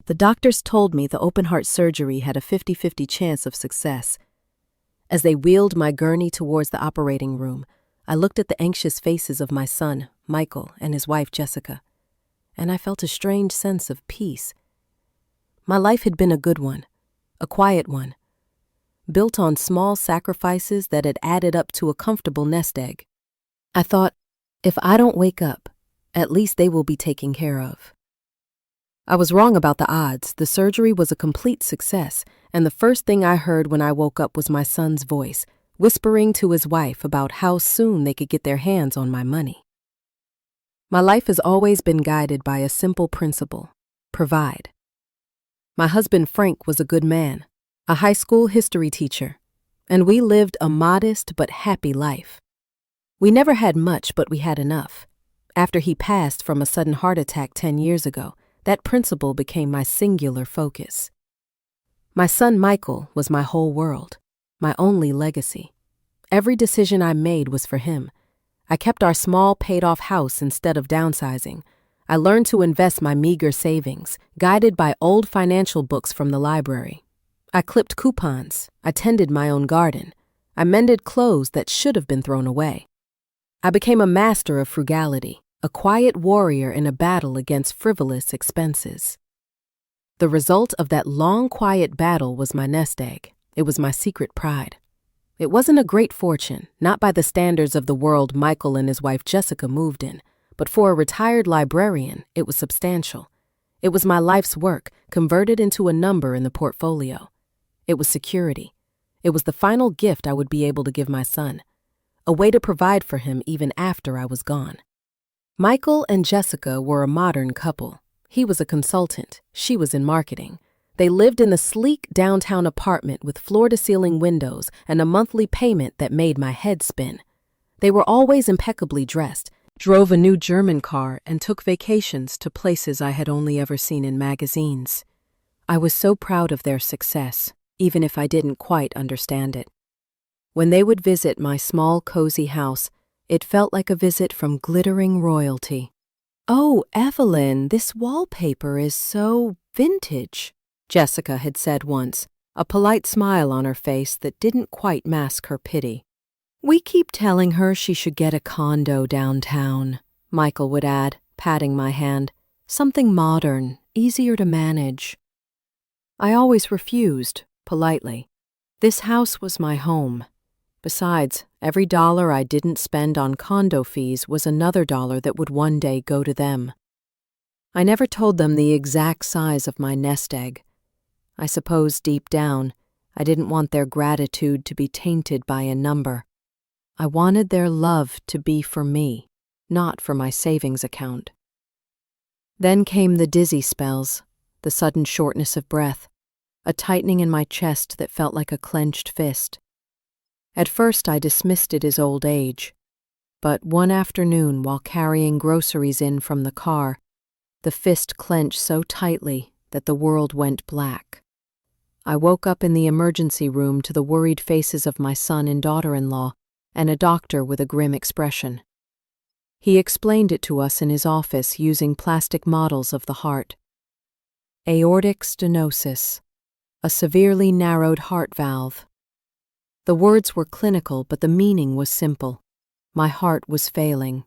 The doctors told me the open-heart surgery had a 50-50 chance of success. As they wheeled my gurney towards the operating room, I looked at the anxious faces of my son, Michael, and his wife, Jessica, and I felt a strange sense of peace. My life had been a good one, a quiet one, built on small sacrifices that had added up to a comfortable nest egg. I thought, if I don't wake up, at least they will be taken care of. I was wrong about the odds. The surgery was a complete success, and the first thing I heard when I woke up was my son's voice, whispering to his wife about how soon they could get their hands on my money. My life has always been guided by a simple principle: provide. My husband Frank was a good man, a high school history teacher, and we lived a modest but happy life. We never had much, but we had enough. After he passed from a sudden heart attack 10 years ago, that principle became my singular focus. My son Michael was my whole world, my only legacy. Every decision I made was for him. I kept our small paid-off house instead of downsizing. I learned to invest my meager savings, guided by old financial books from the library. I clipped coupons. I tended my own garden. I mended clothes that should have been thrown away. I became a master of frugality, a quiet warrior in a battle against frivolous expenses. The result of that long, quiet battle was my nest egg. It was my secret pride. It wasn't a great fortune, not by the standards of the world Michael and his wife Jessica moved in, but for a retired librarian, it was substantial. It was my life's work, converted into a number in the portfolio. It was security. It was the final gift I would be able to give my son, a way to provide for him even after I was gone. Michael and Jessica were a modern couple. He was a consultant. She was in marketing. They lived in a sleek downtown apartment with floor-to-ceiling windows and a monthly payment that made my head spin. They were always impeccably dressed, drove a new German car, and took vacations to places I had only ever seen in magazines. I was so proud of their success, even if I didn't quite understand it. When they would visit my small, cozy house, it felt like a visit from glittering royalty. "Oh, Evelyn, this wallpaper is so vintage," Jessica had said once, a polite smile on her face that didn't quite mask her pity. "We keep telling her she should get a condo downtown," Michael would add, patting my hand. "Something modern, easier to manage." I always refused, politely. This house was my home. Besides, every dollar I didn't spend on condo fees was another dollar that would one day go to them. I never told them the exact size of my nest egg. I suppose deep down, I didn't want their gratitude to be tainted by a number. I wanted their love to be for me, not for my savings account. Then came the dizzy spells, the sudden shortness of breath, a tightening in my chest that felt like a clenched fist. At first I dismissed it as old age, but one afternoon while carrying groceries in from the car, the fist clenched so tightly that the world went black. I woke up in the emergency room to the worried faces of my son and daughter-in-law and a doctor with a grim expression. He explained it to us in his office using plastic models of the heart. Aortic stenosis, a severely narrowed heart valve. The words were clinical, but the meaning was simple. My heart was failing.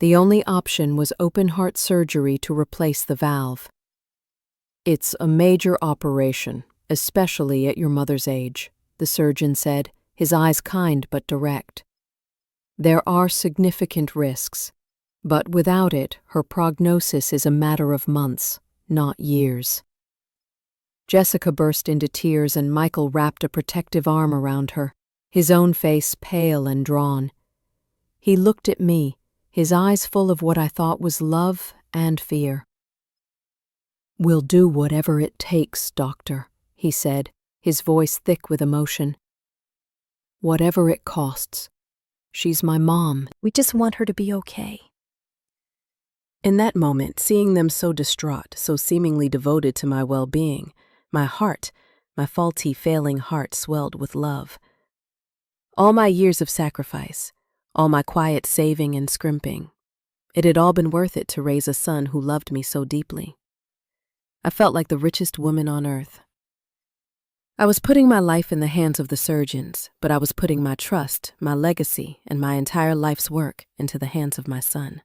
The only option was open-heart surgery to replace the valve. "It's a major operation, especially at your mother's age," the surgeon said, his eyes kind but direct. "There are significant risks, but without it, her prognosis is a matter of months, not years." Jessica burst into tears and Michael wrapped a protective arm around her, his own face pale and drawn. He looked at me, his eyes full of what I thought was love and fear. "We'll do whatever it takes, doctor," he said, his voice thick with emotion. "Whatever it costs. She's my mom. We just want her to be okay." In that moment, seeing them so distraught, so seemingly devoted to my well-being, my faulty, failing heart swelled with love. All my years of sacrifice, all my quiet saving and scrimping, it had all been worth it to raise a son who loved me so deeply. I felt like the richest woman on earth. I was putting my life in the hands of the surgeons, but I was putting my trust, my legacy, and my entire life's work into the hands of my son.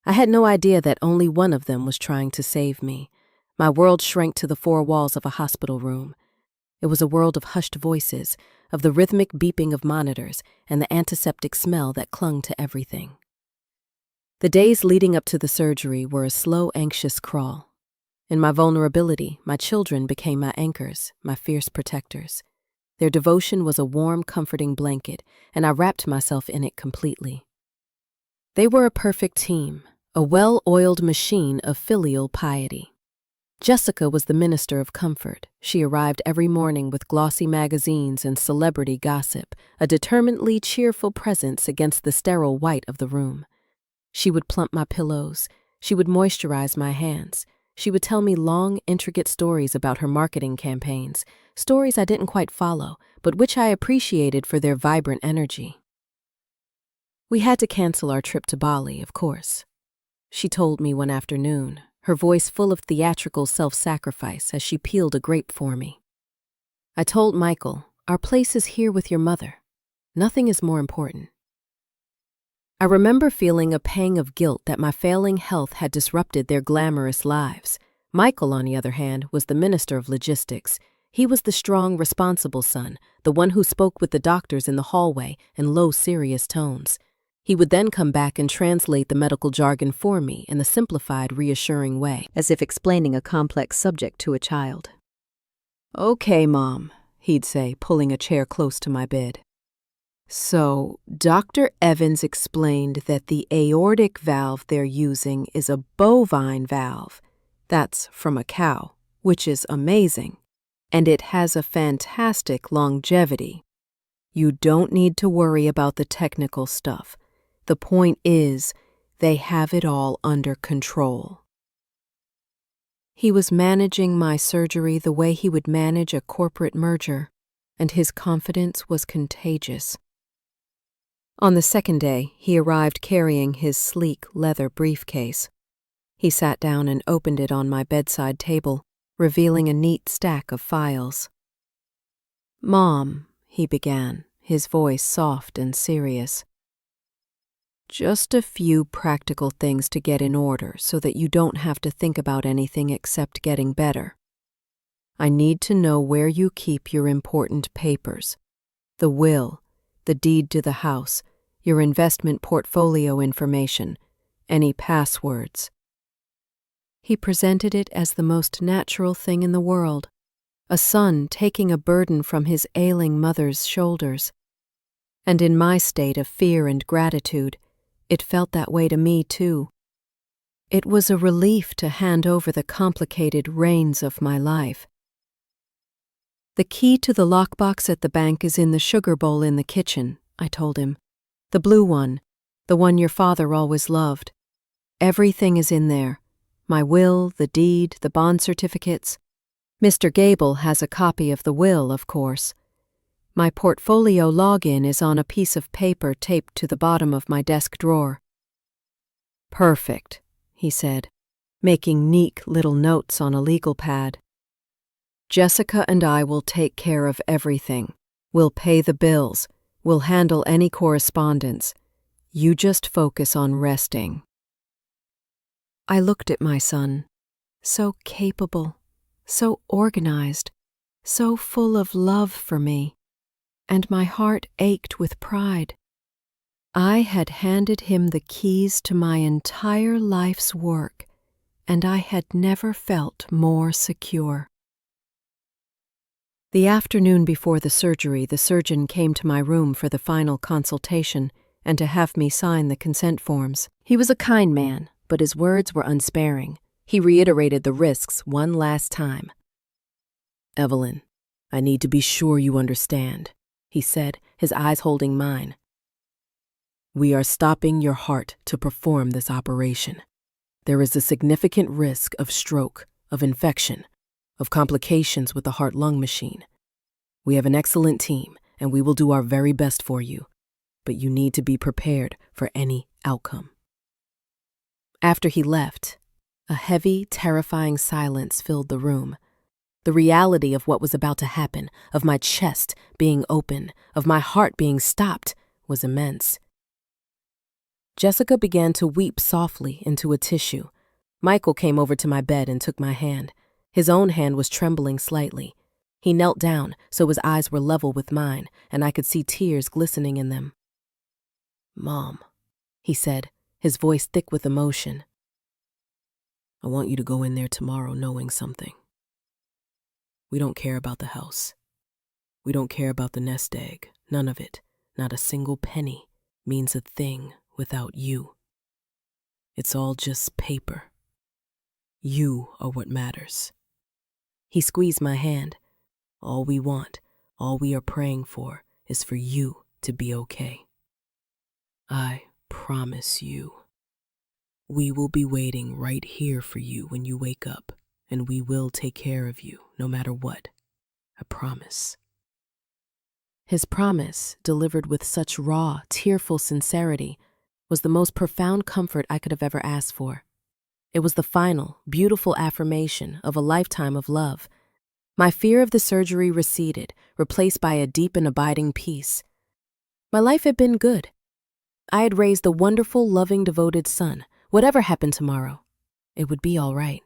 I had no idea that only one of them was trying to save me. My world shrank to the four walls of a hospital room. It was a world of hushed voices, of the rhythmic beeping of monitors, and the antiseptic smell that clung to everything. The days leading up to the surgery were a slow, anxious crawl. In my vulnerability, my children became my anchors, my fierce protectors. Their devotion was a warm, comforting blanket, and I wrapped myself in it completely. They were a perfect team, a well-oiled machine of filial piety. Jessica was the minister of comfort. She arrived every morning with glossy magazines and celebrity gossip, a determinedly cheerful presence against the sterile white of the room. She would plump my pillows. She would moisturize my hands. She would tell me long, intricate stories about her marketing campaigns, stories I didn't quite follow, but which I appreciated for their vibrant energy. We had to cancel our trip to Bali, of course. She told me one afternoon, her voice full of theatrical self-sacrifice as she peeled a grape for me. I told Michael, "Our place is here with your mother. Nothing is more important." I remember feeling a pang of guilt that my failing health had disrupted their glamorous lives. Michael, on the other hand, was the minister of logistics. He was the strong, responsible son, the one who spoke with the doctors in the hallway in low, serious tones. He would then come back and translate the medical jargon for me in a simplified, reassuring way, as if explaining a complex subject to a child. "Okay, Mom," he'd say, pulling a chair close to my bed. "So, Dr. Evans explained that the aortic valve they're using is a bovine valve. That's from a cow, which is amazing. And it has a fantastic longevity. You don't need to worry about the technical stuff. The point is, they have it all under control." He was managing my surgery the way he would manage a corporate merger, and his confidence was contagious. On the second day, he arrived carrying his sleek leather briefcase. He sat down and opened it on my bedside table, revealing a neat stack of files. "Mom," he began, his voice soft and serious. "Just a few practical things to get in order so that you don't have to think about anything except getting better. I need to know where you keep your important papers. The will, the deed to the house, your investment portfolio information, any passwords." He presented it as the most natural thing in the world, a son taking a burden from his ailing mother's shoulders. And in my state of fear and gratitude, it felt that way to me too. It was a relief to hand over the complicated reins of my life. "The key to the lockbox at the bank is in the sugar bowl in the kitchen," I told him. "The blue one, the one your father always loved. Everything is in there. My will, the deed, the bond certificates. Mr. Gable has a copy of the will, of course. My portfolio login is on a piece of paper taped to the bottom of my desk drawer." "Perfect," he said, making neat little notes on a legal pad. "Jessica and I will take care of everything. We'll pay the bills. We'll handle any correspondence. You just focus on resting." I looked at my son, so capable, so organized, so full of love for me, and my heart ached with pride. I had handed him the keys to my entire life's work, and I had never felt more secure. The afternoon before the surgery, the surgeon came to my room for the final consultation and to have me sign the consent forms. He was a kind man, but his words were unsparing. He reiterated the risks one last time. "Evelyn, I need to be sure you understand," he said, his eyes holding mine. "We are stopping your heart to perform this operation. There is a significant risk of stroke, of infection, of complications with the heart-lung machine. We have an excellent team, and we will do our very best for you, but you need to be prepared for any outcome." After he left, A heavy, terrifying silence filled the room. The reality of what was about to happen, of my chest being open, of my heart being stopped, was immense. Jessica began to weep softly into a tissue. Michael came over to my bed and took my hand. His own hand was trembling slightly. He knelt down so his eyes were level with mine, and I could see tears glistening in them. "Mom," he said, his voice thick with emotion. "I want you to go in there tomorrow knowing something. We don't care about the house. We don't care about the nest egg. None of it, not a single penny, means a thing without you. It's all just paper. You are what matters." He squeezed my hand. "All we want, all we are praying for, is for you to be okay. I promise you. We will be waiting right here for you when you wake up, and we will take care of you no matter what. I promise." His promise, delivered with such raw, tearful sincerity, was the most profound comfort I could have ever asked for. It was the final, beautiful affirmation of a lifetime of love. My fear of the surgery receded, replaced by a deep and abiding peace. My life had been good. I had raised a wonderful, loving, devoted son. Whatever happened tomorrow, it would be all right.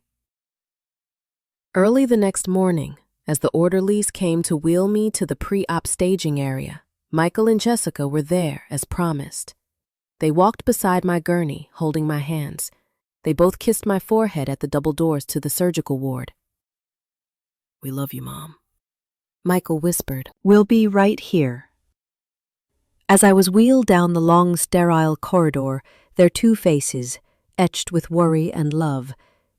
Early the next morning, as the orderlies came to wheel me to the pre-op staging area, Michael and Jessica were there as promised. They walked beside my gurney, holding my hands. They both kissed my forehead at the double doors to the surgical ward. "We love you, Mom," Michael whispered. "We'll be right here." As I was wheeled down the long, sterile corridor, their two faces, etched with worry and love,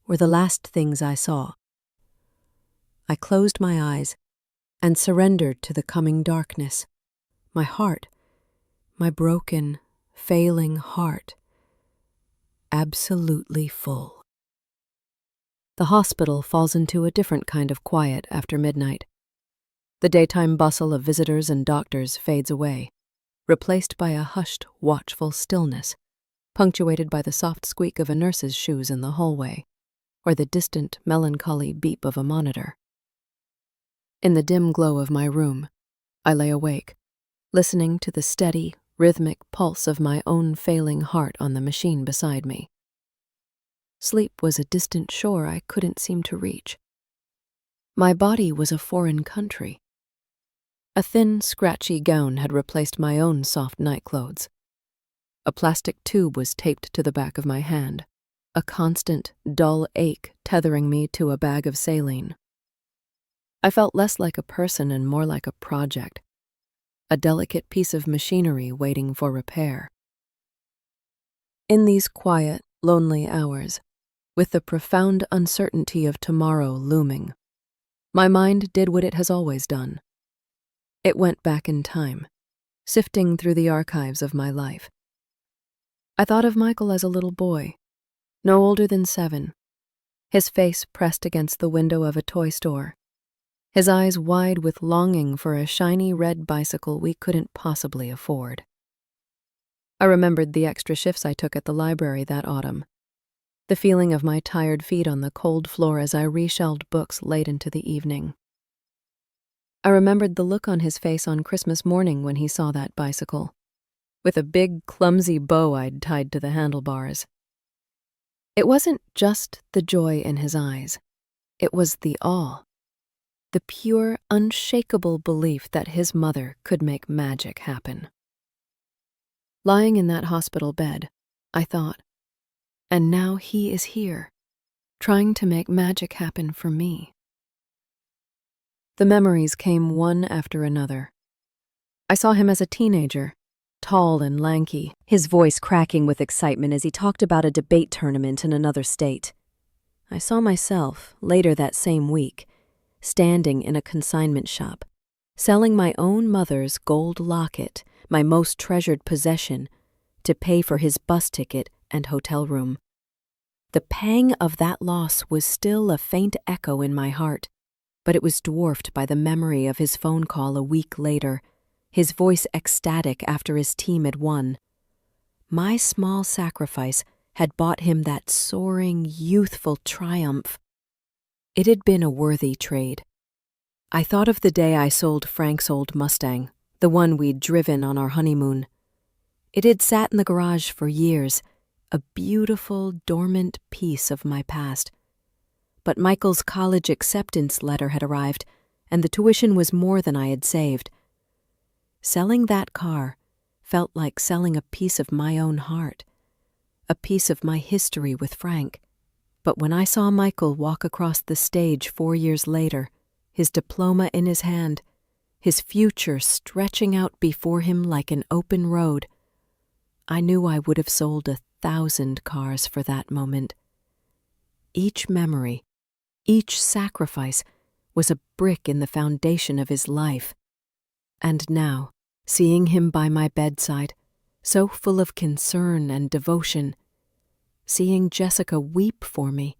were the last things I saw. I closed my eyes and surrendered to the coming darkness. My heart, my broken, failing heart, absolutely full. The hospital falls into a different kind of quiet after midnight. The daytime bustle of visitors and doctors fades away, replaced by a hushed, watchful stillness, punctuated by the soft squeak of a nurse's shoes in the hallway, or the distant, melancholy beep of a monitor. In the dim glow of my room, I lay awake, listening to the steady, rhythmic pulse of my own failing heart on the machine beside me. Sleep was a distant shore I couldn't seem to reach. My body was a foreign country. A thin, scratchy gown had replaced my own soft nightclothes. A plastic tube was taped to the back of my hand, a constant, dull ache tethering me to a bag of saline. I felt less like a person and more like a project, a delicate piece of machinery waiting for repair. In these quiet, lonely hours, with the profound uncertainty of tomorrow looming, my mind did what it has always done. It went back in time, sifting through the archives of my life. I thought of Michael as a little boy, no older than 7, his face pressed against the window of a toy store, his eyes wide with longing for a shiny red bicycle we couldn't possibly afford. I remembered the extra shifts I took at the library that autumn, the feeling of my tired feet on the cold floor as I reshelved books late into the evening. I remembered the look on his face on Christmas morning when he saw that bicycle, with a big, clumsy bow I'd tied to the handlebars. It wasn't just the joy in his eyes. It was the awe, the pure, unshakable belief that his mother could make magic happen. Lying in that hospital bed, I thought, and now he is here, trying to make magic happen for me. The memories came one after another. I saw him as a teenager, tall and lanky, his voice cracking with excitement as he talked about a debate tournament in another state. I saw myself, later that same week, standing in a consignment shop, selling my own mother's gold locket, my most treasured possession, to pay for his bus ticket and hotel room. The pang of that loss was still a faint echo in my heart, but it was dwarfed by the memory of his phone call a week later, his voice ecstatic after his team had won. My small sacrifice had bought him that soaring, youthful triumph. It had been a worthy trade. I thought of the day I sold Frank's old Mustang, the one we'd driven on our honeymoon. It had sat in the garage for years, a beautiful, dormant piece of my past. But Michael's college acceptance letter had arrived, and the tuition was more than I had saved. Selling that car felt like selling a piece of my own heart, a piece of my history with Frank. But when I saw Michael walk across the stage 4 years later, his diploma in his hand, his future stretching out before him like an open road, I knew I would have sold 1,000 cars for that moment. Each memory, each sacrifice was a brick in the foundation of his life. And now, seeing him by my bedside, so full of concern and devotion, seeing Jessica weep for me,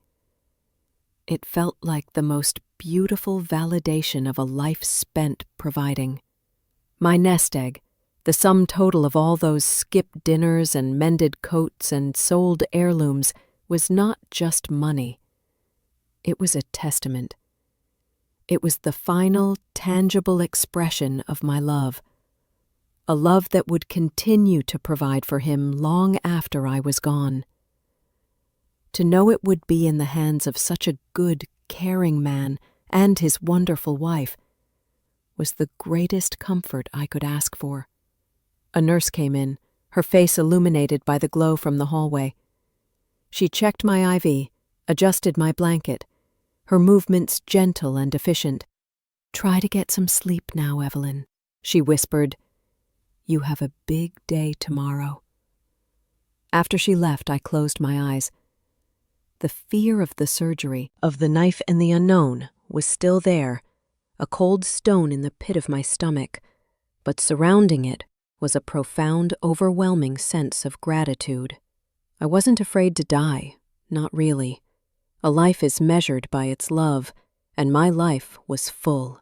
it felt like the most beautiful validation of a life spent providing. My nest egg, the sum total of all those skipped dinners and mended coats and sold heirlooms, was not just money. It was a testament. It was the final, tangible expression of my love, a love that would continue to provide for him long after I was gone. To know it would be in the hands of such a good, caring man and his wonderful wife was the greatest comfort I could ask for. A nurse came in, her face illuminated by the glow from the hallway. She checked my IV, adjusted my blanket, her movements gentle and efficient. "Try to get some sleep now, Evelyn," she whispered. "You have a big day tomorrow." After she left, I closed my eyes. The fear of the surgery, of the knife and the unknown, was still there, a cold stone in the pit of my stomach, but surrounding it was a profound, overwhelming sense of gratitude. I wasn't afraid to die, not really. A life is measured by its love, and my life was full.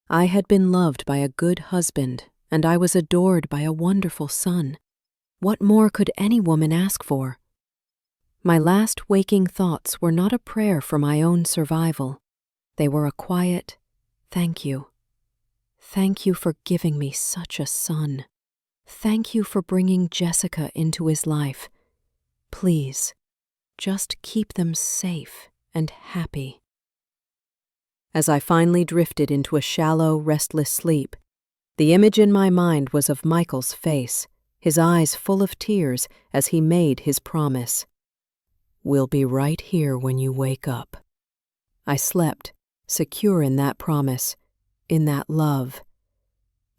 I had been loved by a good husband, and I was adored by a wonderful son. What more could any woman ask for? My last waking thoughts were not a prayer for my own survival. They were a quiet, "Thank you. Thank you for giving me such a son. Thank you for bringing Jessica into his life. Please, just keep them safe and happy." As I finally drifted into a shallow, restless sleep, the image in my mind was of Michael's face, his eyes full of tears as he made his promise. "We'll be right here when you wake up." I slept, secure in that promise, in that love.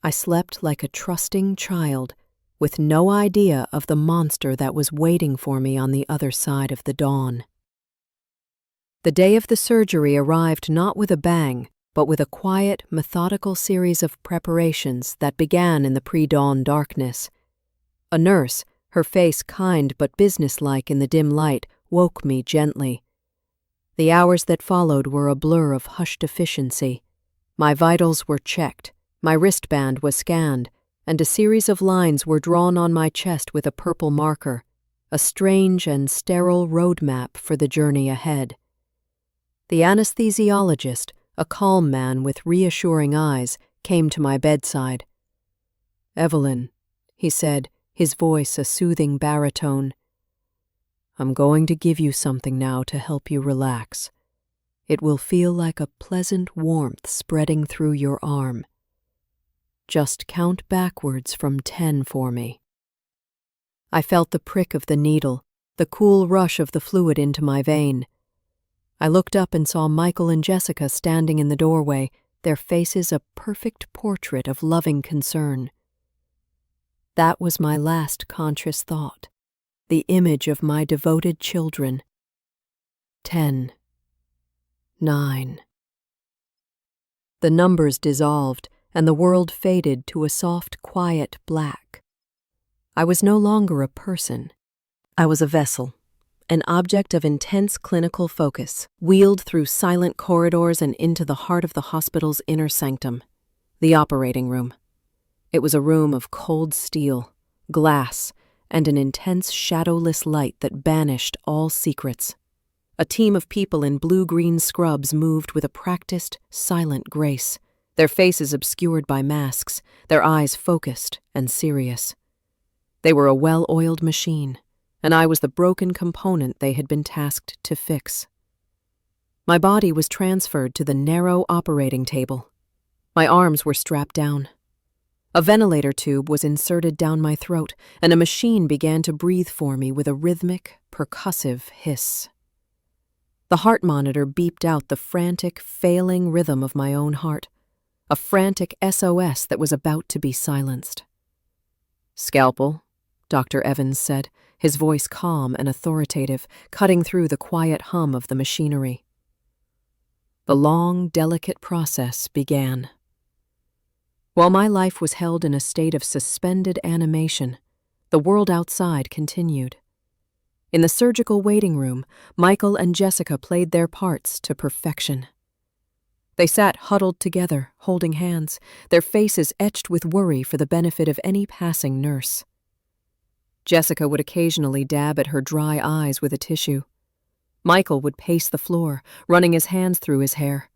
I slept like a trusting child, with no idea of the monster that was waiting for me on the other side of the dawn. The day of the surgery arrived not with a bang, but with a quiet, methodical series of preparations that began in the pre-dawn darkness. A nurse, her face kind but businesslike in the dim light, woke me gently. The hours that followed were a blur of hushed efficiency. My vitals were checked, my wristband was scanned, and a series of lines were drawn on my chest with a purple marker, a strange and sterile roadmap for the journey ahead. The anesthesiologist, a calm man with reassuring eyes, came to my bedside. "Evelyn," he said, his voice a soothing baritone, "I'm going to give you something now to help you relax. It will feel like a pleasant warmth spreading through your arm. Just count backwards from 10 for me." I felt the prick of the needle, the cool rush of the fluid into my vein. I looked up and saw Michael and Jessica standing in the doorway, their faces a perfect portrait of loving concern. That was my last conscious thought, the image of my devoted children. 10. 9. The numbers dissolved, and the world faded to a soft, quiet black. I was no longer a person. I was a vessel, an object of intense clinical focus, wheeled through silent corridors and into the heart of the hospital's inner sanctum, the operating room. It was a room of cold steel, glass, and an intense, shadowless light that banished all secrets. A team of people in blue-green scrubs moved with a practiced, silent grace, their faces obscured by masks, their eyes focused and serious. They were a well-oiled machine, and I was the broken component they had been tasked to fix. My body was transferred to the narrow operating table. My arms were strapped down. A ventilator tube was inserted down my throat, and a machine began to breathe for me with a rhythmic, percussive hiss. The heart monitor beeped out the frantic, failing rhythm of my own heart, a frantic SOS that was about to be silenced. "Scalpel," Dr. Evans said, his voice calm and authoritative, cutting through the quiet hum of the machinery. The long, delicate process began. While my life was held in a state of suspended animation, the world outside continued. In the surgical waiting room, Michael and Jessica played their parts to perfection. They sat huddled together, holding hands, their faces etched with worry for the benefit of any passing nurse. Jessica would occasionally dab at her dry eyes with a tissue. Michael would pace the floor, running his hands through his hair,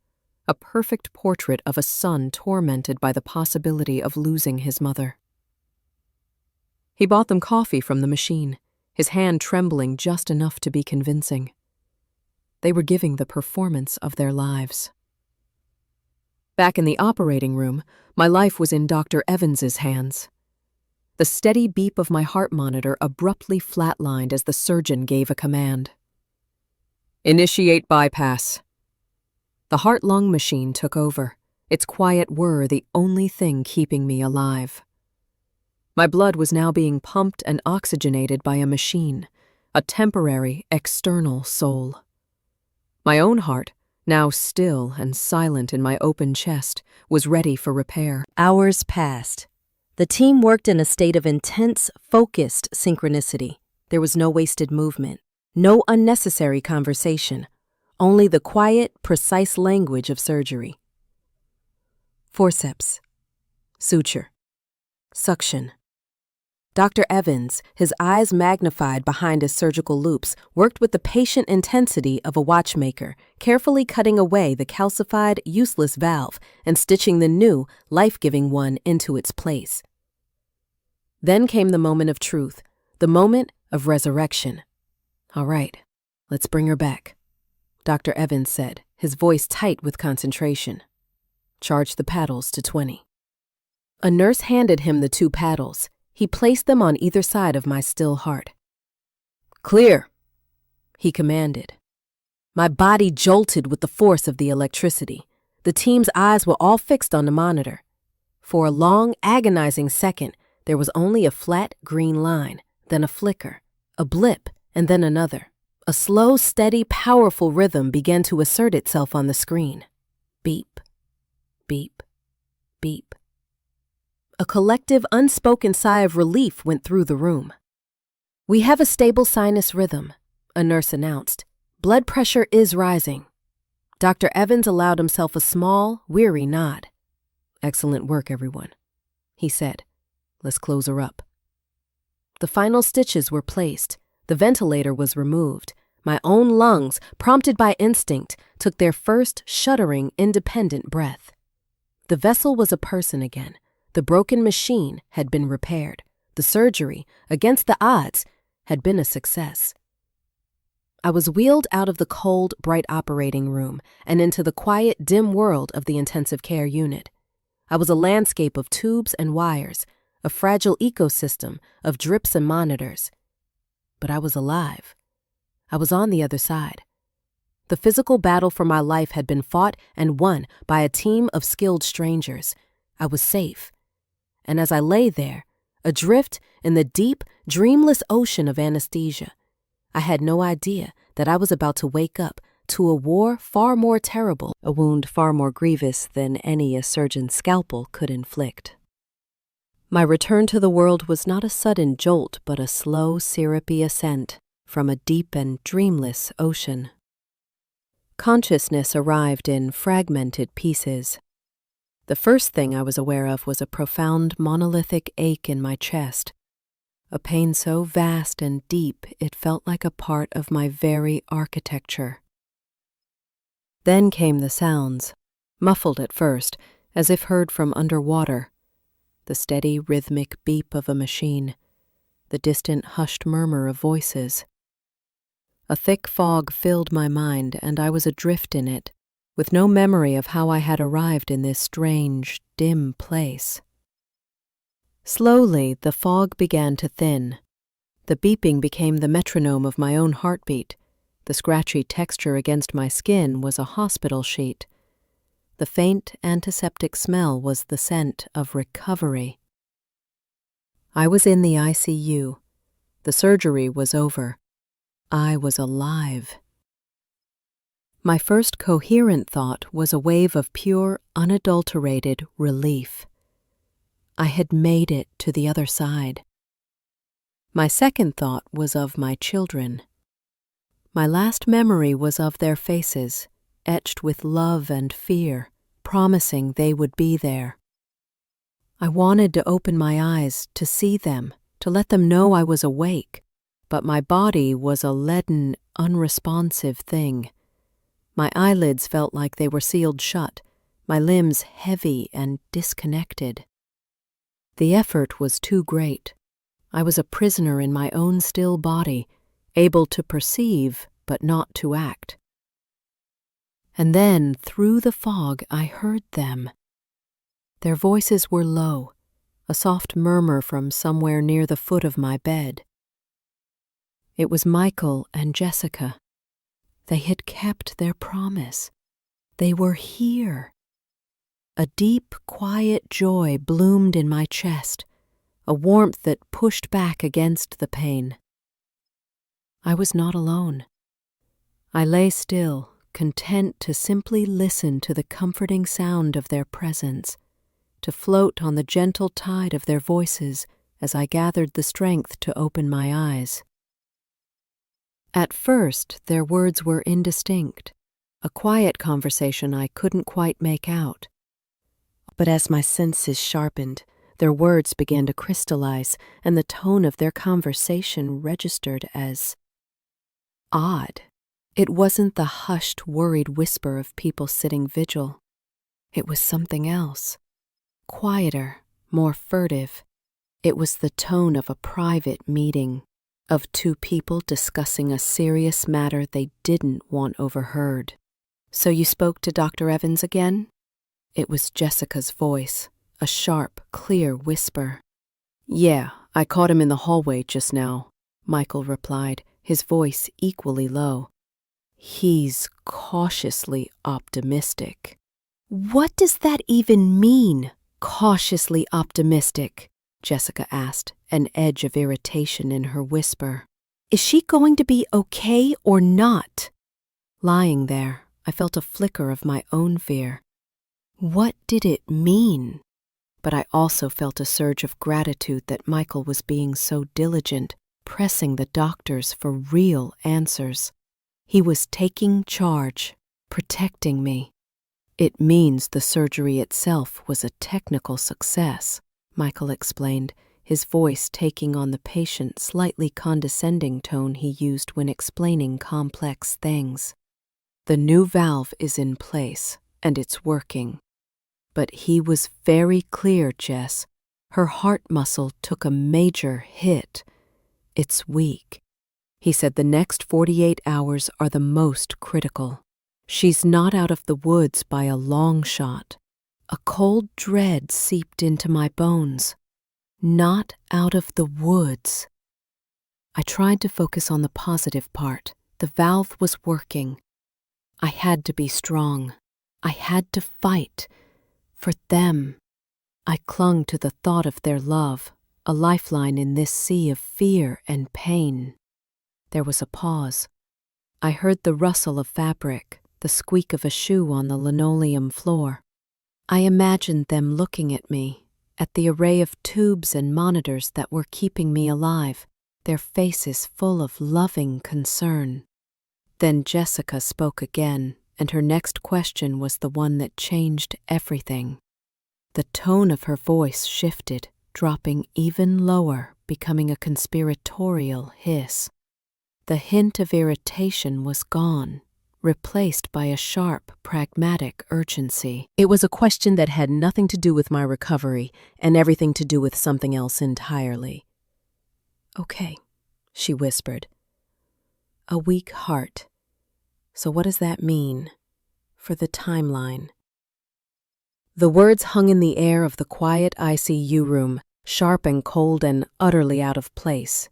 a perfect portrait of a son tormented by the possibility of losing his mother. He bought them coffee from the machine, his hand trembling just enough to be convincing. They were giving the performance of their lives. Back in the operating room, my life was in Dr. Evans's hands. The steady beep of my heart monitor abruptly flatlined as the surgeon gave a command. "Initiate bypass." The heart-lung machine took over, its quiet whir the only thing keeping me alive. My blood was now being pumped and oxygenated by a machine, a temporary, external soul. My own heart, now still and silent in my open chest, was ready for repair. Hours passed. The team worked in a state of intense, focused synchronicity. There was no wasted movement, no unnecessary conversation, only the quiet, precise language of surgery. Forceps. Suture. Suction. Dr. Evans, his eyes magnified behind his surgical loops, worked with the patient intensity of a watchmaker, carefully cutting away the calcified, useless valve and stitching the new, life-giving one into its place. Then came the moment of truth, the moment of resurrection. "All right, let's bring her back," Dr. Evans said, his voice tight with concentration. "Charge the paddles to 20. A nurse handed him the 2 paddles. He placed them on either side of my still heart. "Clear," he commanded. My body jolted with the force of the electricity. The team's eyes were all fixed on the monitor. For a long, agonizing second, there was only a flat green line, then a flicker, a blip, and then another. A slow, steady, powerful rhythm began to assert itself on the screen. Beep, beep, beep. A collective, unspoken sigh of relief went through the room. "We have a stable sinus rhythm," a nurse announced. "Blood pressure is rising." Dr. Evans allowed himself a small, weary nod. "Excellent work, everyone," he said. "Let's close her up." The final stitches were placed. The ventilator was removed. My own lungs, prompted by instinct, took their first shuddering, independent breath. The vessel was a person again. The broken machine had been repaired. The surgery, against the odds, had been a success. I was wheeled out of the cold, bright operating room and into the quiet, dim world of the intensive care unit. I was a landscape of tubes and wires, a fragile ecosystem of drips and monitors. But I was alive. I was on the other side. The physical battle for my life had been fought and won by a team of skilled strangers. I was safe. And as I lay there, adrift in the deep, dreamless ocean of anesthesia, I had no idea that I was about to wake up to a war far more terrible, a wound far more grievous than any a surgeon's scalpel could inflict. My return to the world was not a sudden jolt, but a slow, syrupy ascent from a deep and dreamless ocean. Consciousness arrived in fragmented pieces. The first thing I was aware of was a profound monolithic ache in my chest, a pain so vast and deep it felt like a part of my very architecture. Then came the sounds, muffled at first, as if heard from underwater. The steady, rhythmic beep of a machine, the distant, hushed murmur of voices. A thick fog filled my mind, and I was adrift in it, with no memory of how I had arrived in this strange, dim place. Slowly, the fog began to thin. The beeping became the metronome of my own heartbeat. The scratchy texture against my skin was a hospital sheet. The faint antiseptic smell was the scent of recovery. I was in the ICU. The surgery was over. I was alive. My first coherent thought was a wave of pure, unadulterated relief. I had made it to the other side. My second thought was of my children. My last memory was of their faces, etched with love and fear, promising they would be there. I wanted to open my eyes, to see them, to let them know I was awake, but my body was a leaden, unresponsive thing. My eyelids felt like they were sealed shut, my limbs heavy and disconnected. The effort was too great. I was a prisoner in my own still body, able to perceive but not to act. And then, through the fog, I heard them. Their voices were low, a soft murmur from somewhere near the foot of my bed. It was Michael and Jessica. They had kept their promise. They were here. A deep, quiet joy bloomed in my chest, a warmth that pushed back against the pain. I was not alone. I lay still, content to simply listen to the comforting sound of their presence, to float on the gentle tide of their voices as I gathered the strength to open my eyes. At first, their words were indistinct, a quiet conversation I couldn't quite make out. But as my senses sharpened, their words began to crystallize, and the tone of their conversation registered as odd. It wasn't the hushed, worried whisper of people sitting vigil. It was something else, quieter, more furtive. It was the tone of a private meeting, of two people discussing a serious matter they didn't want overheard. "So you spoke to Dr. Evans again?" It was Jessica's voice, a sharp, clear whisper. "Yeah, I caught him in the hallway just now," Michael replied, his voice equally low. "He's cautiously optimistic." "What does that even mean, cautiously optimistic?" Jessica asked, an edge of irritation in her whisper. "Is she going to be okay or not?" Lying there, I felt a flicker of my own fear. What did it mean? But I also felt a surge of gratitude that Michael was being so diligent, pressing the doctors for real answers. He was taking charge, protecting me. "It means the surgery itself was a technical success," Michael explained, his voice taking on the patient, slightly condescending tone he used when explaining complex things. "The new valve is in place, and it's working." But he was very clear, Jess. Her heart muscle took a major hit. "It's weak." He said the next 48 hours are the most critical. "She's not out of the woods by a long shot." A cold dread seeped into my bones. Not out of the woods. I tried to focus on the positive part. The valve was working. I had to be strong. I had to fight. For them. I clung to the thought of their love, a lifeline in this sea of fear and pain. There was a pause. I heard the rustle of fabric, the squeak of a shoe on the linoleum floor. I imagined them looking at me, at the array of tubes and monitors that were keeping me alive, their faces full of loving concern. Then Jessica spoke again, and her next question was the one that changed everything. The tone of her voice shifted, dropping even lower becoming a conspiratorial hiss. The hint of irritation was gone, replaced by a sharp, pragmatic urgency. It was a question that had nothing to do with my recovery and everything to do with something else entirely. "Okay," she whispered. "A weak heart. So what does that mean for the timeline?" The words hung in the air of the quiet ICU room, sharp and cold and utterly out of place.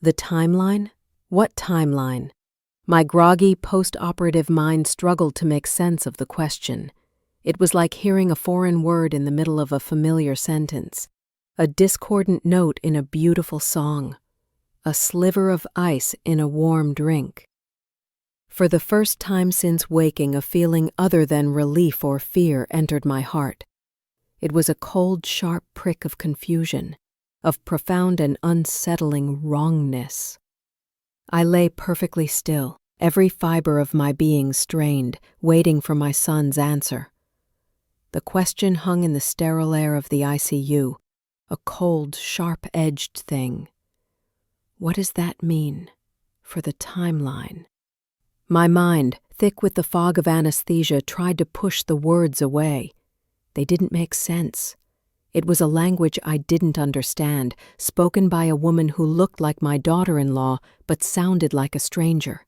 The timeline? What timeline? My groggy, post-operative mind struggled to make sense of the question. It was like hearing a foreign word in the middle of a familiar sentence, a discordant note in a beautiful song, a sliver of ice in a warm drink. For the first time since waking, a feeling other than relief or fear entered my heart. It was a cold, sharp prick of confusion, of profound and unsettling wrongness. I lay perfectly still, every fiber of my being strained, waiting for my son's answer. The question hung in the sterile air of the ICU, a cold, sharp-edged thing. What does that mean for the timeline? My mind, thick with the fog of anesthesia, tried to push the words away. They didn't make sense. It was a language I didn't understand, spoken by a woman who looked like my daughter-in-law but sounded like a stranger.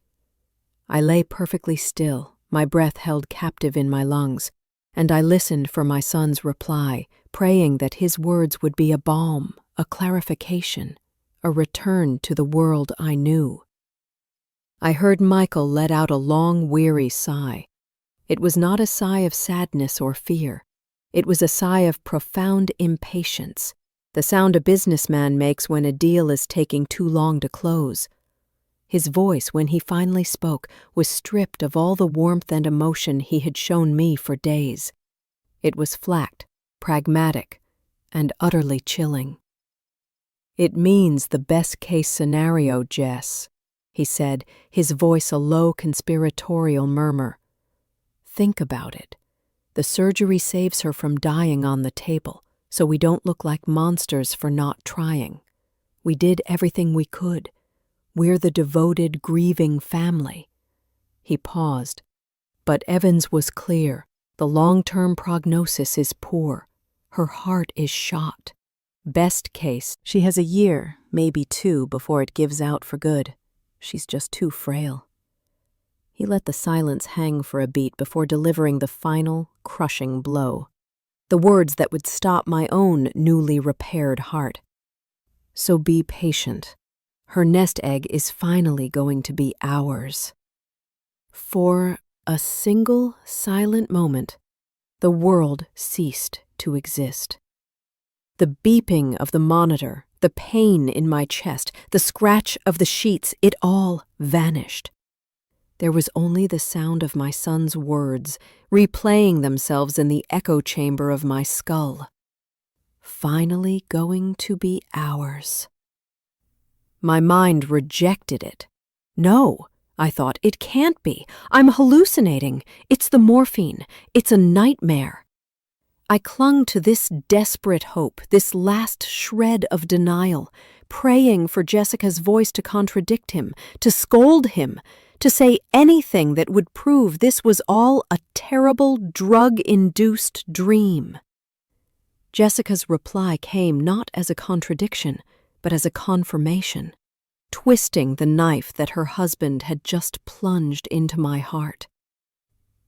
I lay perfectly still, my breath held captive in my lungs, and I listened for my son's reply, praying that his words would be a balm, a clarification, a return to the world I knew. I heard Michael let out a long, weary sigh. It was not a sigh of sadness or fear. It was a sigh of profound impatience, the sound a businessman makes when a deal is taking too long to close. His voice, when he finally spoke, was stripped of all the warmth and emotion he had shown me for days. It was flat, pragmatic, and utterly chilling. "It means the best-case scenario, Jess," he said, his voice a low conspiratorial murmur. "Think about it. The surgery saves her from dying on the table, so we don't look like monsters for not trying. We did everything we could. We're the devoted, grieving family." He paused. But Evans was clear. The long-term prognosis is poor. Her heart is shot. Best case, she has a year, maybe 2, before it gives out for good. She's just too frail. He let the silence hang for a beat before delivering the final, crushing blow. The words that would stop my own newly repaired heart. "So be patient. Her nest egg is finally going to be ours." For a single, silent moment, the world ceased to exist. The beeping of the monitor, the pain in my chest, the scratch of the sheets, it all vanished. There was only the sound of my son's words, replaying themselves in the echo chamber of my skull. Finally going to be ours. My mind rejected it. No, I thought, it can't be. I'm hallucinating. It's the morphine. It's a nightmare. I clung to this desperate hope, this last shred of denial, praying for Jessica's voice to contradict him, to scold him, to say anything that would prove this was all a terrible, drug-induced dream. Jessica's reply came not as a contradiction, but as a confirmation, twisting the knife that her husband had just plunged into my heart.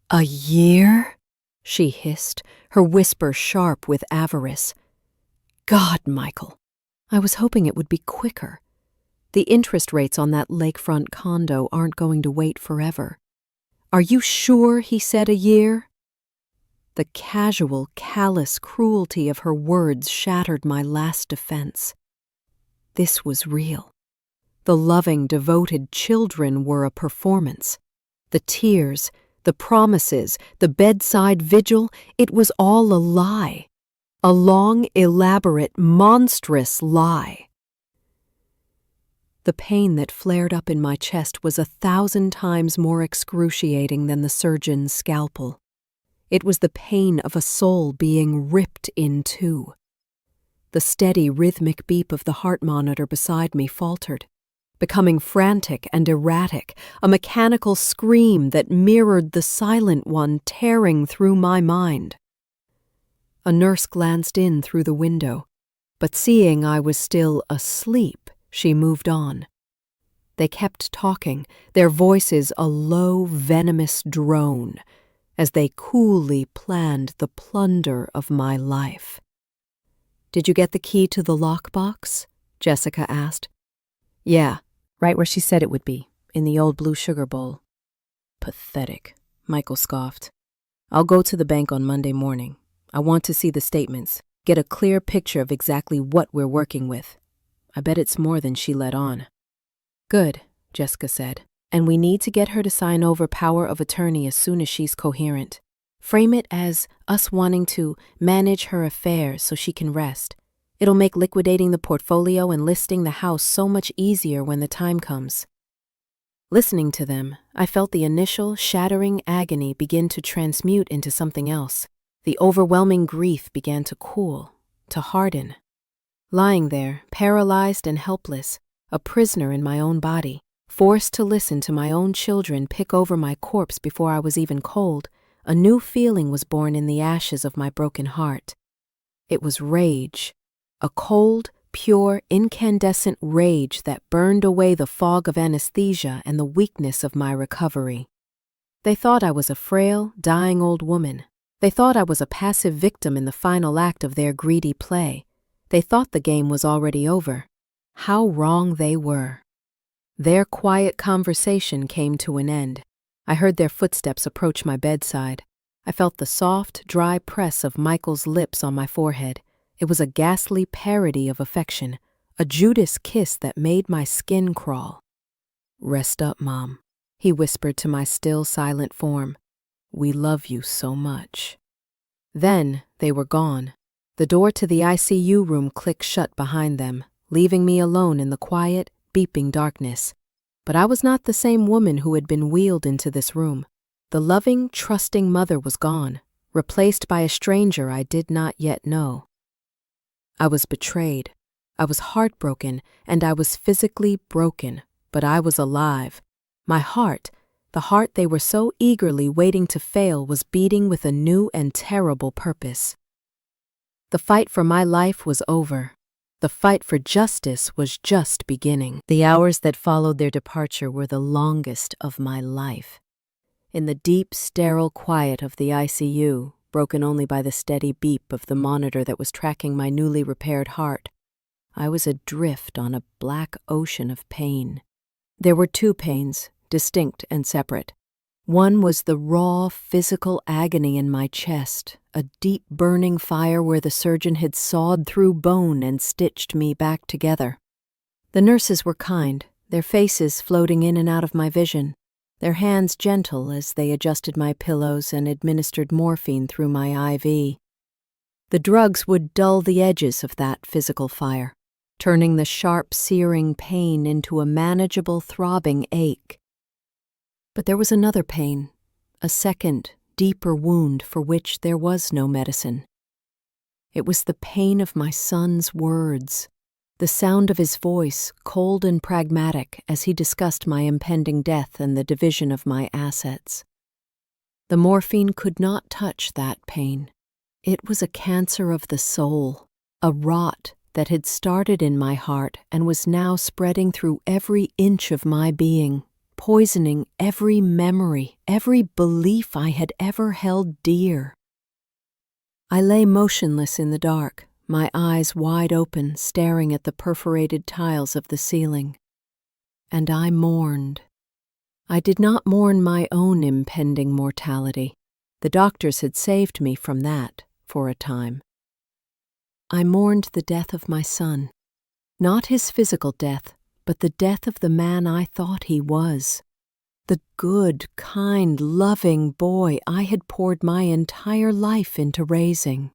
"A year?" she hissed, her whisper sharp with avarice. "God, Michael, I was hoping it would be quicker. The interest rates on that lakefront condo aren't going to wait forever." "Are you sure he said a year?" The casual, callous cruelty of her words shattered my last defense. This was real. The loving, devoted children were a performance. The tears, the promises, the bedside vigil, it was all a lie. A long, elaborate, monstrous lie. The pain that flared up in my chest was 1,000 times more excruciating than the surgeon's scalpel. It was the pain of a soul being ripped in two. The steady, rhythmic beep of the heart monitor beside me faltered, becoming frantic and erratic, a mechanical scream that mirrored the silent one tearing through my mind. A nurse glanced in through the window, but seeing I was still asleep, she moved on. They kept talking, their voices a low, venomous drone, as they coolly planned the plunder of my life. "Did you get the key to the lockbox?" Jessica asked. "Yeah, right where she said it would be, in the old blue sugar bowl." "Pathetic," Michael scoffed. "I'll go to the bank on Monday morning. I want to see the statements, get a clear picture of exactly what we're working with. I bet it's more than she let on." "Good," Jessica said, "and we need to get her to sign over power of attorney as soon as she's coherent. Frame it as us wanting to manage her affairs so she can rest. It'll make liquidating the portfolio and listing the house so much easier when the time comes." Listening to them, I felt the initial, shattering agony begin to transmute into something else. The overwhelming grief began to cool, to harden. Lying there, paralyzed and helpless, a prisoner in my own body, forced to listen to my own children pick over my corpse before I was even cold, a new feeling was born in the ashes of my broken heart. It was rage, a cold, pure, incandescent rage that burned away the fog of anesthesia and the weakness of my recovery. They thought I was a frail, dying old woman. They thought I was a passive victim in the final act of their greedy play. They thought the game was already over. How wrong they were. Their quiet conversation came to an end. I heard their footsteps approach my bedside. I felt the soft, dry press of Michael's lips on my forehead. It was a ghastly parody of affection, a Judas kiss that made my skin crawl. "Rest up, Mom," he whispered to my still, silent form. "We love you so much." Then they were gone. The door to the ICU room clicked shut behind them, leaving me alone in the quiet, beeping darkness. But I was not the same woman who had been wheeled into this room. The loving, trusting mother was gone, replaced by a stranger I did not yet know. I was betrayed. I was heartbroken, and I was physically broken, but I was alive. My heart, the heart they were so eagerly waiting to fail, was beating with a new and terrible purpose. The fight for my life was over. The fight for justice was just beginning. The hours that followed their departure were the longest of my life. In the deep, sterile quiet of the ICU, broken only by the steady beep of the monitor that was tracking my newly repaired heart, I was adrift on a black ocean of pain. There were two pains, distinct and separate. One was the raw, physical agony in my chest, a deep burning fire where the surgeon had sawed through bone and stitched me back together. The nurses were kind, their faces floating in and out of my vision, their hands gentle as they adjusted my pillows and administered morphine through my IV. The drugs would dull the edges of that physical fire, turning the sharp, searing pain into a manageable, throbbing ache. But there was another pain, a second, deeper wound for which there was no medicine. It was the pain of my son's words, the sound of his voice, cold and pragmatic, as he discussed my impending death and the division of my assets. The morphine could not touch that pain. It was a cancer of the soul, a rot that had started in my heart and was now spreading through every inch of my being, poisoning every memory, every belief I had ever held dear. I lay motionless in the dark, my eyes wide open, staring at the perforated tiles of the ceiling. And I mourned. I did not mourn my own impending mortality. The doctors had saved me from that for a time. I mourned the death of my son, not his physical death, but the death of the man I thought he was, the good, kind, loving boy I had poured my entire life into raising.